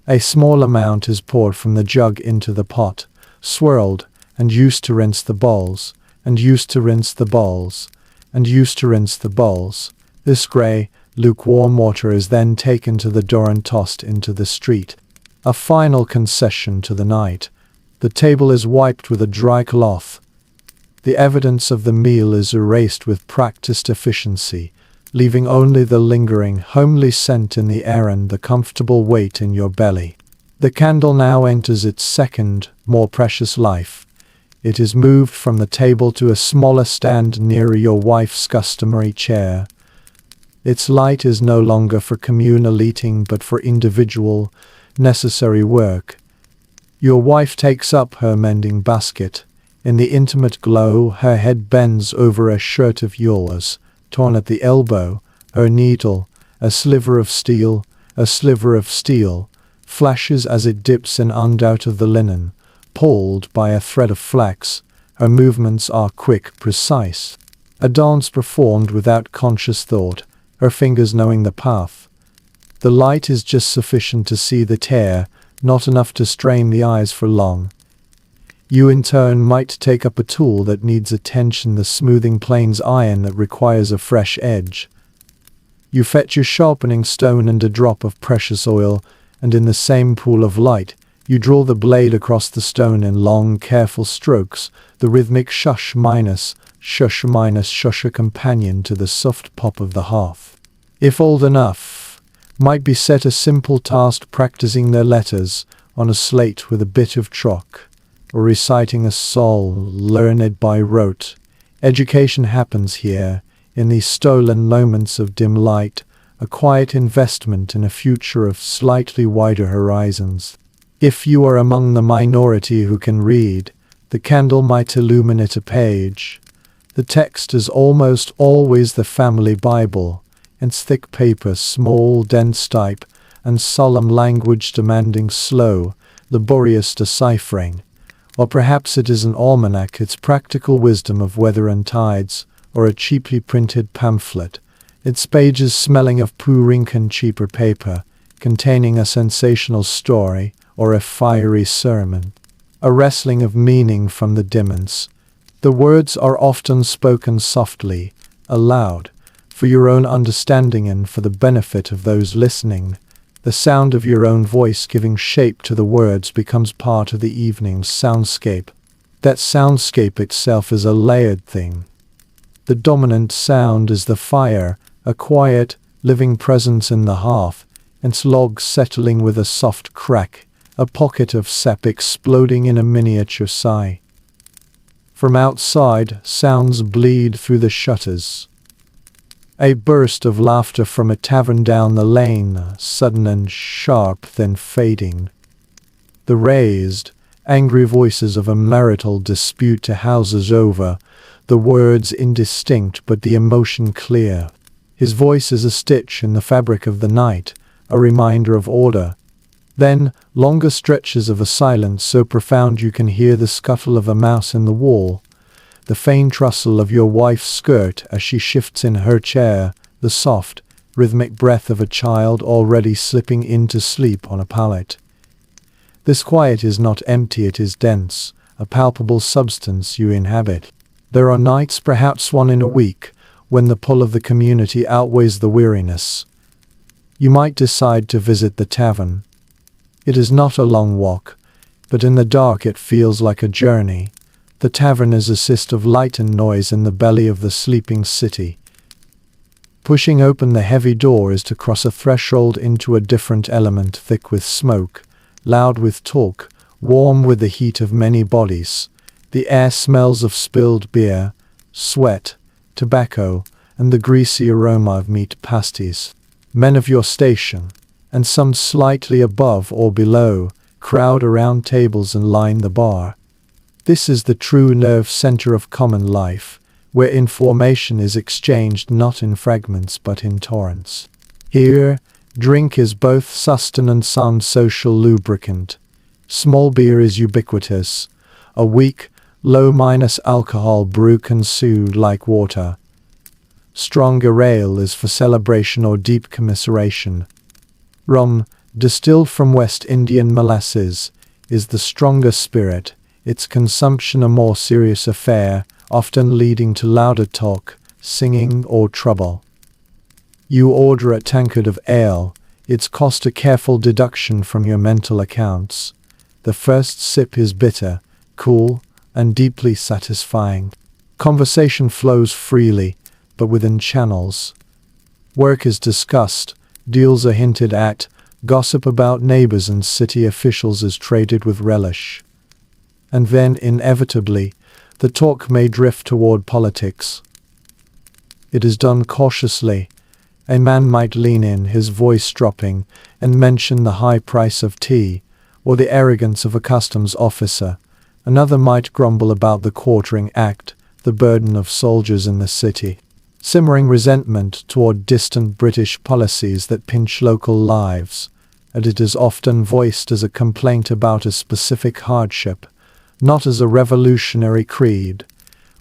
A small amount is poured from the jug into the pot, swirled, and used to rinse the bowls, and used to rinse the bowls, and used to rinse the bowls. This grey, lukewarm water is then taken to the door and tossed into the street. A final concession to the night. The table is wiped with a dry cloth. The evidence of the meal is erased with practiced efficiency, leaving only the lingering, homely scent in the air and the comfortable weight in your belly. The candle now enters its second, more precious life. It is moved from the table to a smaller stand near your wife's customary chair. Its light is no longer for communal eating but for individual, necessary work. Your wife takes up her mending basket. In the intimate glow, her head bends over a shirt of yours, torn at the elbow, her needle, a sliver of steel, flashes as it dips in and out of the linen, pulled by a thread of flax. Her movements are quick, precise. A dance performed without conscious thought, her fingers knowing the path. The light is just sufficient to see the tear, not enough to strain the eyes for long. You in turn might take up a tool that needs attention, the smoothing planes iron that requires a fresh edge. You fetch your sharpening stone and a drop of precious oil, and in the same pool of light, you draw the blade across the stone in long, careful strokes, the rhythmic shush minus, a companion to the soft pop of the hearth. If old enough, might be set a simple task practicing their letters on a slate with a bit of chalk, or reciting a psalm learned by rote. Education happens here, in these stolen moments of dim light, a quiet investment in a future of slightly wider horizons. If you are among the minority who can read, the candle might illuminate a page. The text is almost always the family Bible, its thick paper, small, dense type, and solemn language demanding slow, laborious deciphering. Or perhaps it is an almanac, its practical wisdom of weather and tides, or a cheaply printed pamphlet, its pages smelling of poor ink and cheaper paper, containing a sensational story or a fiery sermon. A wrestling of meaning from the demons. The words are often spoken softly, aloud, for your own understanding and for the benefit of those listening. The sound of your own voice giving shape to the words becomes part of the evening's soundscape. That soundscape itself is a layered thing. The dominant sound is the fire, a quiet, living presence in the hearth, its logs settling with a soft crack, a pocket of sap exploding in a miniature sigh. From outside, sounds bleed through the shutters. A burst of laughter from a tavern down the lane, sudden and sharp, then fading. The raised, angry voices of a marital dispute to houses over, the words indistinct but the emotion clear. His voice is a stitch in the fabric of the night, a reminder of order. Then, longer stretches of a silence so profound you can hear the scuttle of a mouse in the wall, the faint rustle of your wife's skirt as she shifts in her chair, the soft, rhythmic breath of a child already slipping into sleep on a pallet. This quiet is not empty, it is dense, a palpable substance you inhabit. There are nights, perhaps one in a week, when the pull of the community outweighs the weariness. You might decide to visit the tavern. It is not a long walk, but in the dark it feels like a journey. The tavern is a cyst of light and noise in the belly of the sleeping city. Pushing open the heavy door is to cross a threshold into a different element, thick with smoke, loud with talk, warm with the heat of many bodies. The air smells of spilled beer, sweat, tobacco, and the greasy aroma of meat pasties. Men of your station, and some slightly above or below, crowd around tables and line the bar. This is the true nerve center of common life, where information is exchanged not in fragments but in torrents. Here, drink is both sustenance and social lubricant. Small beer is ubiquitous. A weak, low-alcohol brew can soothe like water. Stronger ale is for celebration or deep commiseration. Rum, distilled from West Indian molasses, is the stronger spirit, its consumption a more serious affair, often leading to louder talk, singing, or trouble. You order a tankard of ale, its cost a careful deduction from your mental accounts. The first sip is bitter, cool, and deeply satisfying. Conversation flows freely, but within channels. Work is discussed, deals are hinted at, gossip about neighbors and city officials is traded with relish. And then, inevitably, the talk may drift toward politics. It is done cautiously. A man might lean in, his voice dropping, and mention the high price of tea, or the arrogance of a customs officer. Another might grumble about the quartering act, the burden of soldiers in the city. Simmering resentment toward distant British policies that pinch local lives, and it is often voiced as a complaint about a specific hardship, not as a revolutionary creed.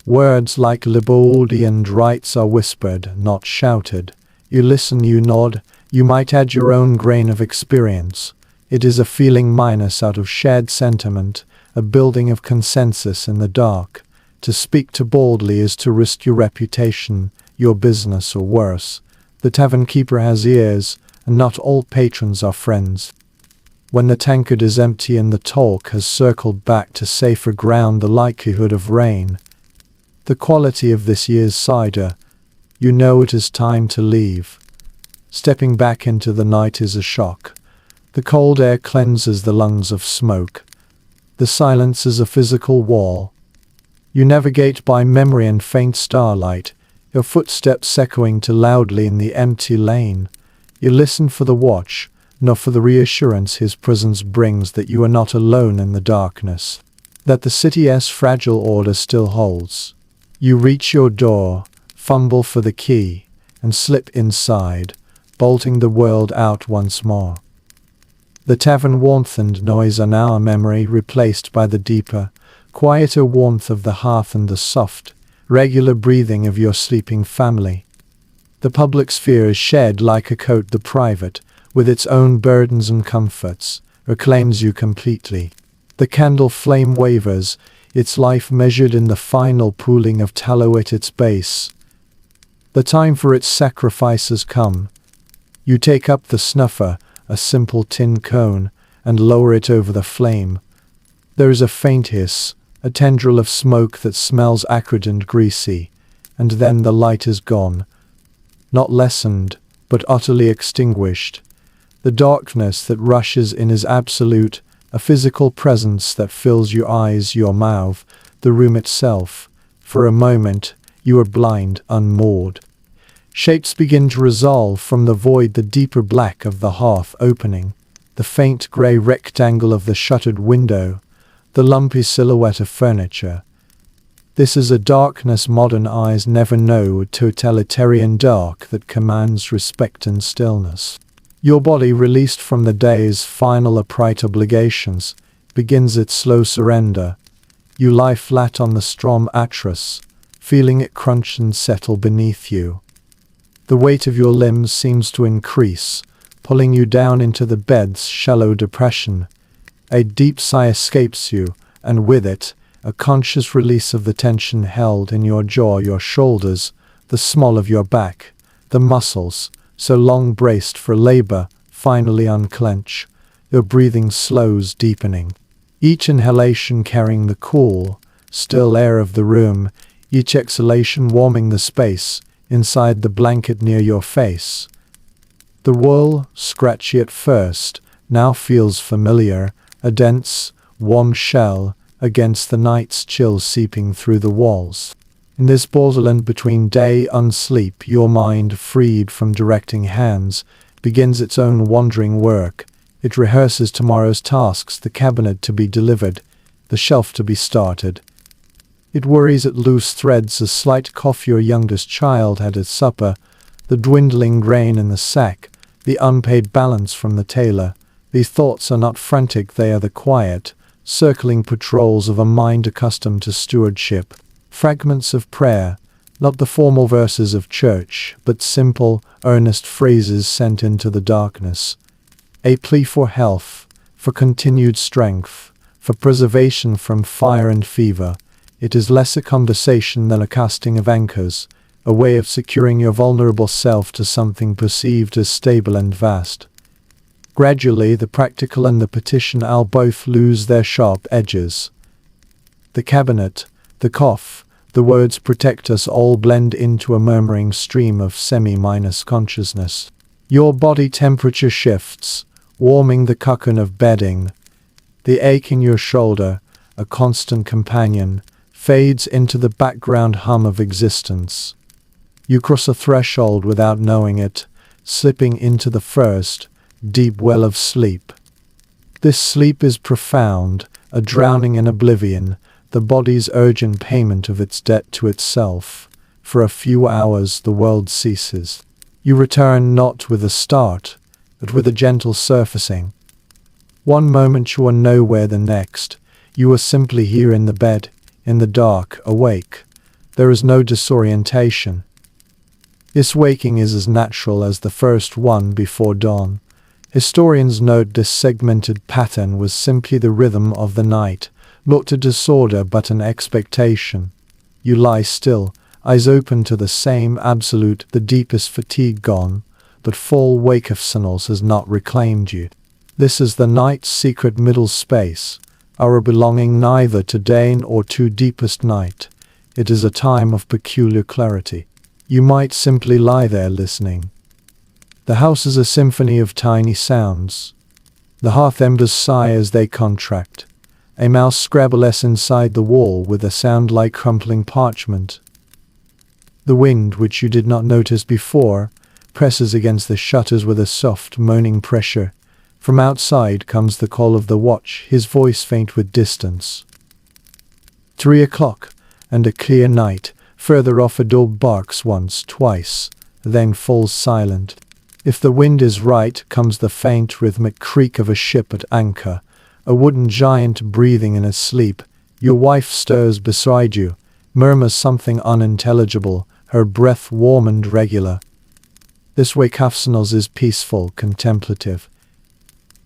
Words like liberty and rights are whispered, not shouted. You listen, you nod, you might add your own grain of experience. It is a feeling minus out of shared sentiment, a building of consensus in the dark. To speak too boldly is to risk your reputation, your business, or worse. The tavern keeper has ears, and not all patrons are friends. When the tankard is empty and the talk has circled back to safer ground, the likelihood of rain, the quality of this year's cider, you know it is time to leave. Stepping back into the night is a shock. The cold air cleanses the lungs of smoke. The silence is a physical wall. You navigate by memory and faint starlight, your footsteps echoing too loudly in the empty lane. You listen for the watch, not for the reassurance his presence brings that you are not alone in the darkness, that the city's fragile order still holds. You reach your door, fumble for the key, and slip inside, bolting the world out once more. The tavern warmth and noise are now a memory replaced by the deeper, quieter warmth of the hearth and the soft, regular breathing of your sleeping family. The public sphere is shed like a coat. The private, with its own burdens and comforts, reclaims you completely. The candle flame wavers, its life measured in the final pooling of tallow at its base. The time for its sacrifice has come. You take up the snuffer, a simple tin cone, and lower it over the flame. There is a faint hiss, a tendril of smoke that smells acrid and greasy, and then the light is gone. Not lessened, but utterly extinguished. The darkness that rushes in is absolute, a physical presence that fills your eyes, your mouth, the room itself. For a moment, you are blind, unmoored. Shapes begin to resolve from the void, the deeper black of the hearth opening, the faint grey rectangle of the shuttered window, the lumpy silhouette of furniture. This is a darkness modern eyes never know, a totalitarian dark that commands respect and stillness. Your body, released from the day's final upright obligations, begins its slow surrender. You lie flat on the straw mattress, feeling it crunch and settle beneath you. The weight of your limbs seems to increase, pulling you down into the bed's shallow depression. A deep sigh escapes you, and with it, a conscious release of the tension held in your jaw, your shoulders, the small of your back, the muscles, so long braced for labor, finally unclench. Your breathing slows, deepening. Each inhalation carrying the cool, still air of the room, each exhalation warming the space inside the blanket near your face. The wool, scratchy at first, now feels familiar, a dense, warm shell against the night's chill seeping through the walls. In this borderland between day and sleep, your mind, freed from directing hands, begins its own wandering work. It rehearses tomorrow's tasks, the cabinet to be delivered, the shelf to be started. It worries at loose threads, a slight cough your youngest child had at supper, the dwindling grain in the sack, the unpaid balance from the tailor. These thoughts are not frantic, they are the quiet, circling patrols of a mind accustomed to stewardship. Fragments of prayer, not the formal verses of church, but simple, earnest phrases sent into the darkness. A plea for health, for continued strength, for preservation from fire and fever. It is less a conversation than a casting of anchors, a way of securing your vulnerable self to something perceived as stable and vast. Gradually, the practical and the petitional both lose their sharp edges. The cabinet, the cough, the words protect us all blend into a murmuring stream of semi-minus consciousness. Your body temperature shifts, warming the cocoon of bedding. The ache in your shoulder, a constant companion, fades into the background hum of existence. You cross a threshold without knowing it, slipping into the first, deep well of sleep. This sleep is profound, a drowning in oblivion, the body's urgent payment of its debt to itself. For a few hours the world ceases. You return not with a start, but with a gentle surfacing. One moment you are nowhere, the next, you are simply here in the bed, in the dark, awake. There is no disorientation. This waking is as natural as the first one before dawn. Historians note this segmented pattern was simply the rhythm of the night, not a disorder but an expectation. You lie still, eyes open to the same absolute, the deepest fatigue gone, but full wakefulness has not reclaimed you. This is the night's secret middle space, our belonging neither to day nor to deepest night. It is a time of peculiar clarity. You might simply lie there listening. The house is a symphony of tiny sounds. The hearth embers sigh as they contract. A mouse scrabbles inside the wall with a sound like crumpling parchment. The wind, which you did not notice before, presses against the shutters with a soft, moaning pressure. From outside comes the call of the watch, his voice faint with distance. 3 o'clock, and a clear night. Further off a dog barks once, twice, then falls silent. If the wind is right, comes the faint rhythmic creak of a ship at anchor, a wooden giant breathing in his sleep. Your wife stirs beside you, murmurs something unintelligible, her breath warm and regular. This wakefulness is peaceful, contemplative.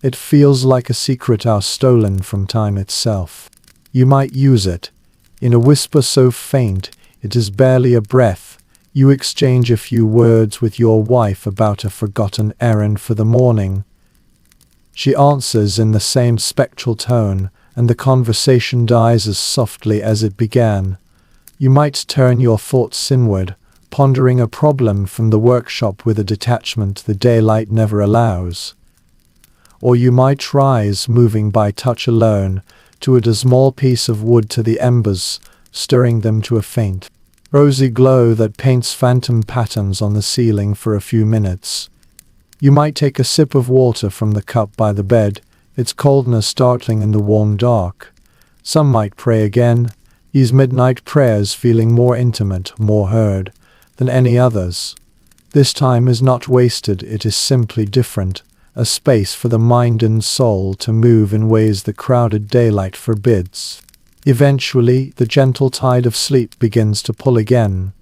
It feels like a secret hour stolen from time itself. You might use it. In a whisper so faint, it is barely a breath. You exchange a few words with your wife about a forgotten errand for the morning. She answers in the same spectral tone, and the conversation dies as softly as it began. You might turn your thoughts inward, pondering a problem from the workshop with a detachment the daylight never allows. Or you might rise, moving by touch alone, to add a small piece of wood to the embers, stirring them to a faint, rosy glow that paints phantom patterns on the ceiling for a few minutes. You might take a sip of water from the cup by the bed, its coldness startling in the warm dark. Some might pray again, these midnight prayers feeling more intimate, more heard, than any others. This time is not wasted, it is simply different, a space for the mind and soul to move in ways the crowded daylight forbids. Eventually, the gentle tide of sleep begins to pull again.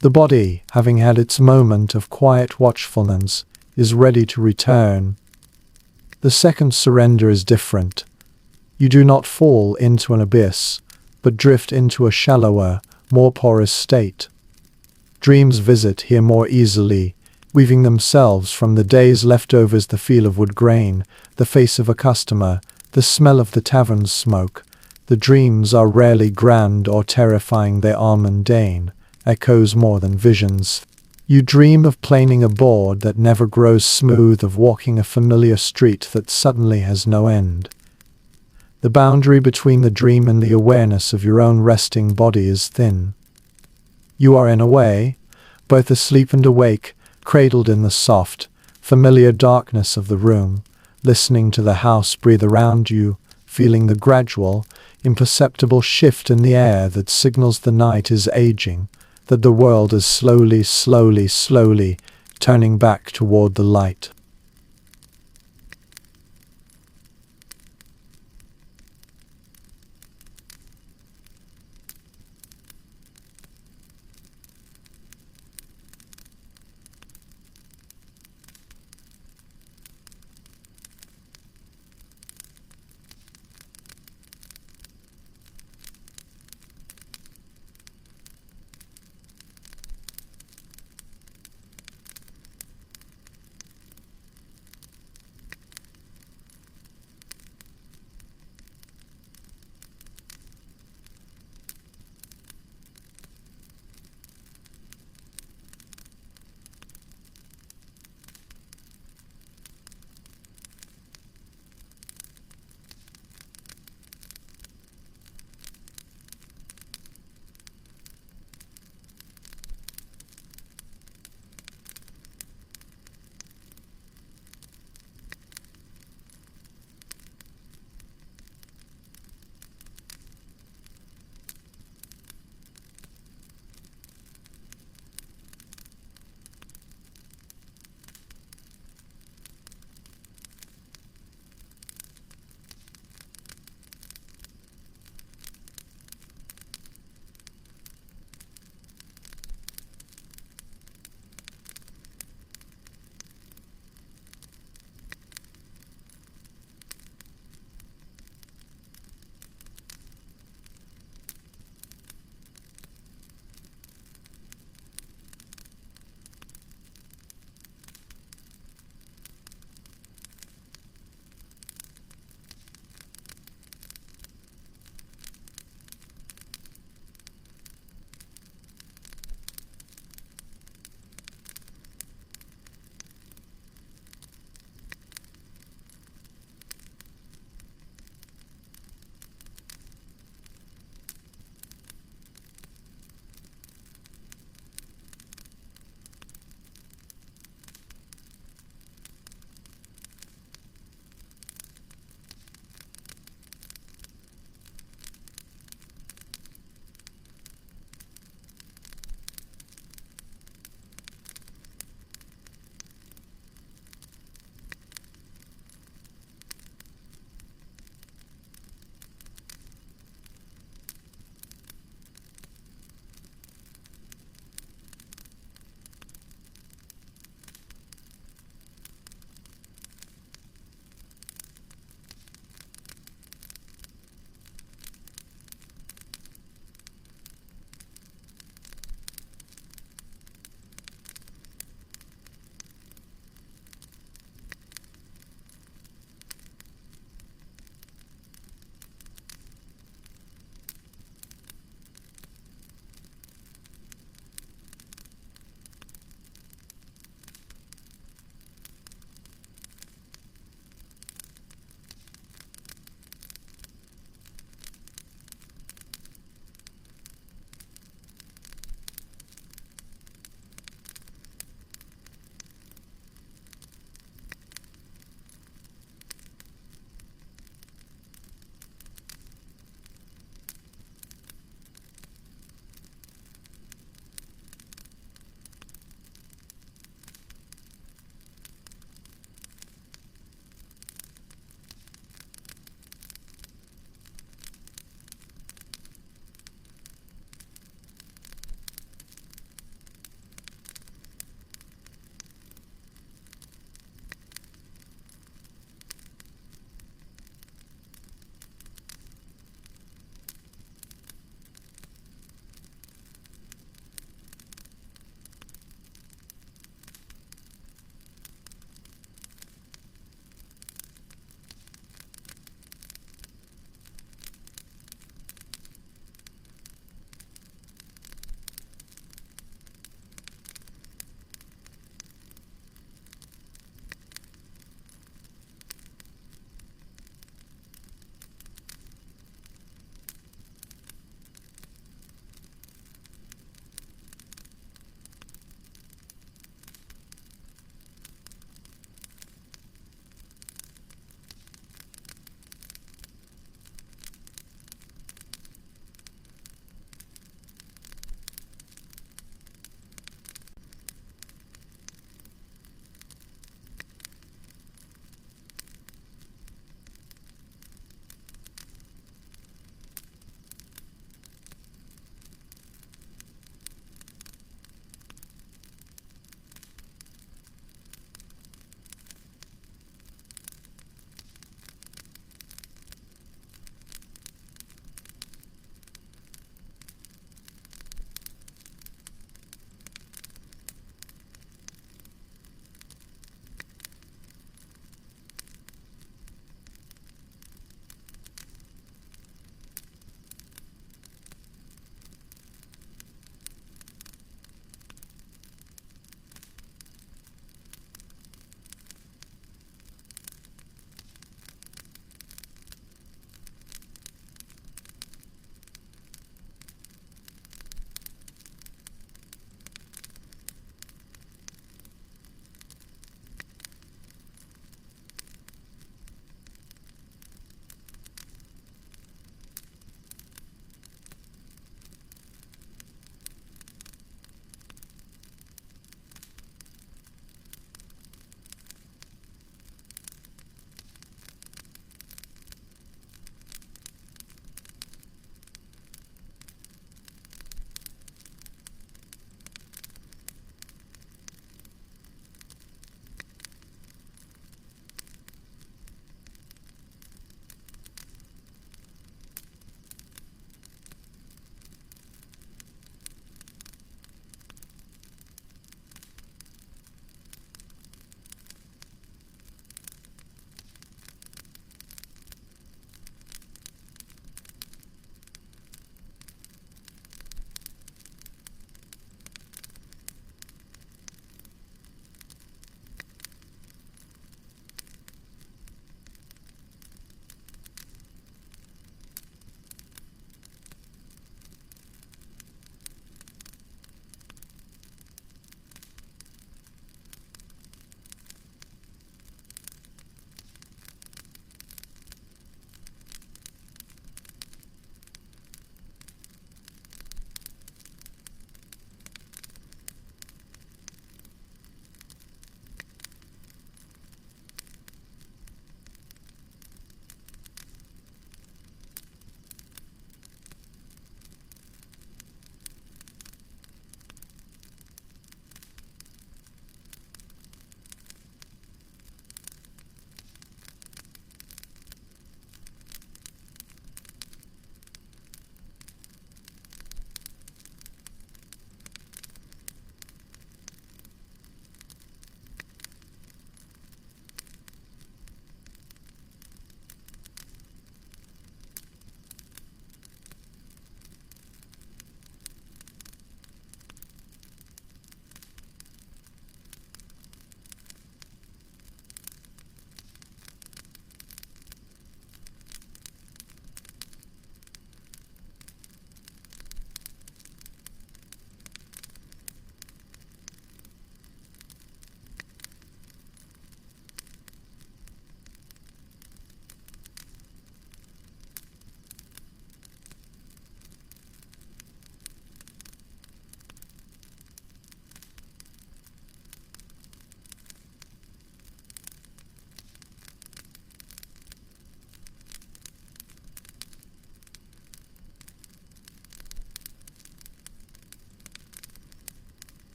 The body, having had its moment of quiet watchfulness, is ready to return. The second surrender is different. You do not fall into an abyss, but drift into a shallower, more porous state. Dreams visit here more easily, weaving themselves from the day's leftovers, the feel of wood grain, the face of a customer, the smell of the tavern's smoke. The dreams are rarely grand or terrifying, they are mundane, echoes more than visions. You dream of planing a board that never grows smooth, of walking a familiar street that suddenly has no end. The boundary between the dream and the awareness of your own resting body is thin. You are in a way, both asleep and awake, cradled in the soft, familiar darkness of the room, listening to the house breathe around you, feeling the gradual, imperceptible shift in the air that signals the night is aging, that the world is slowly turning back toward the light.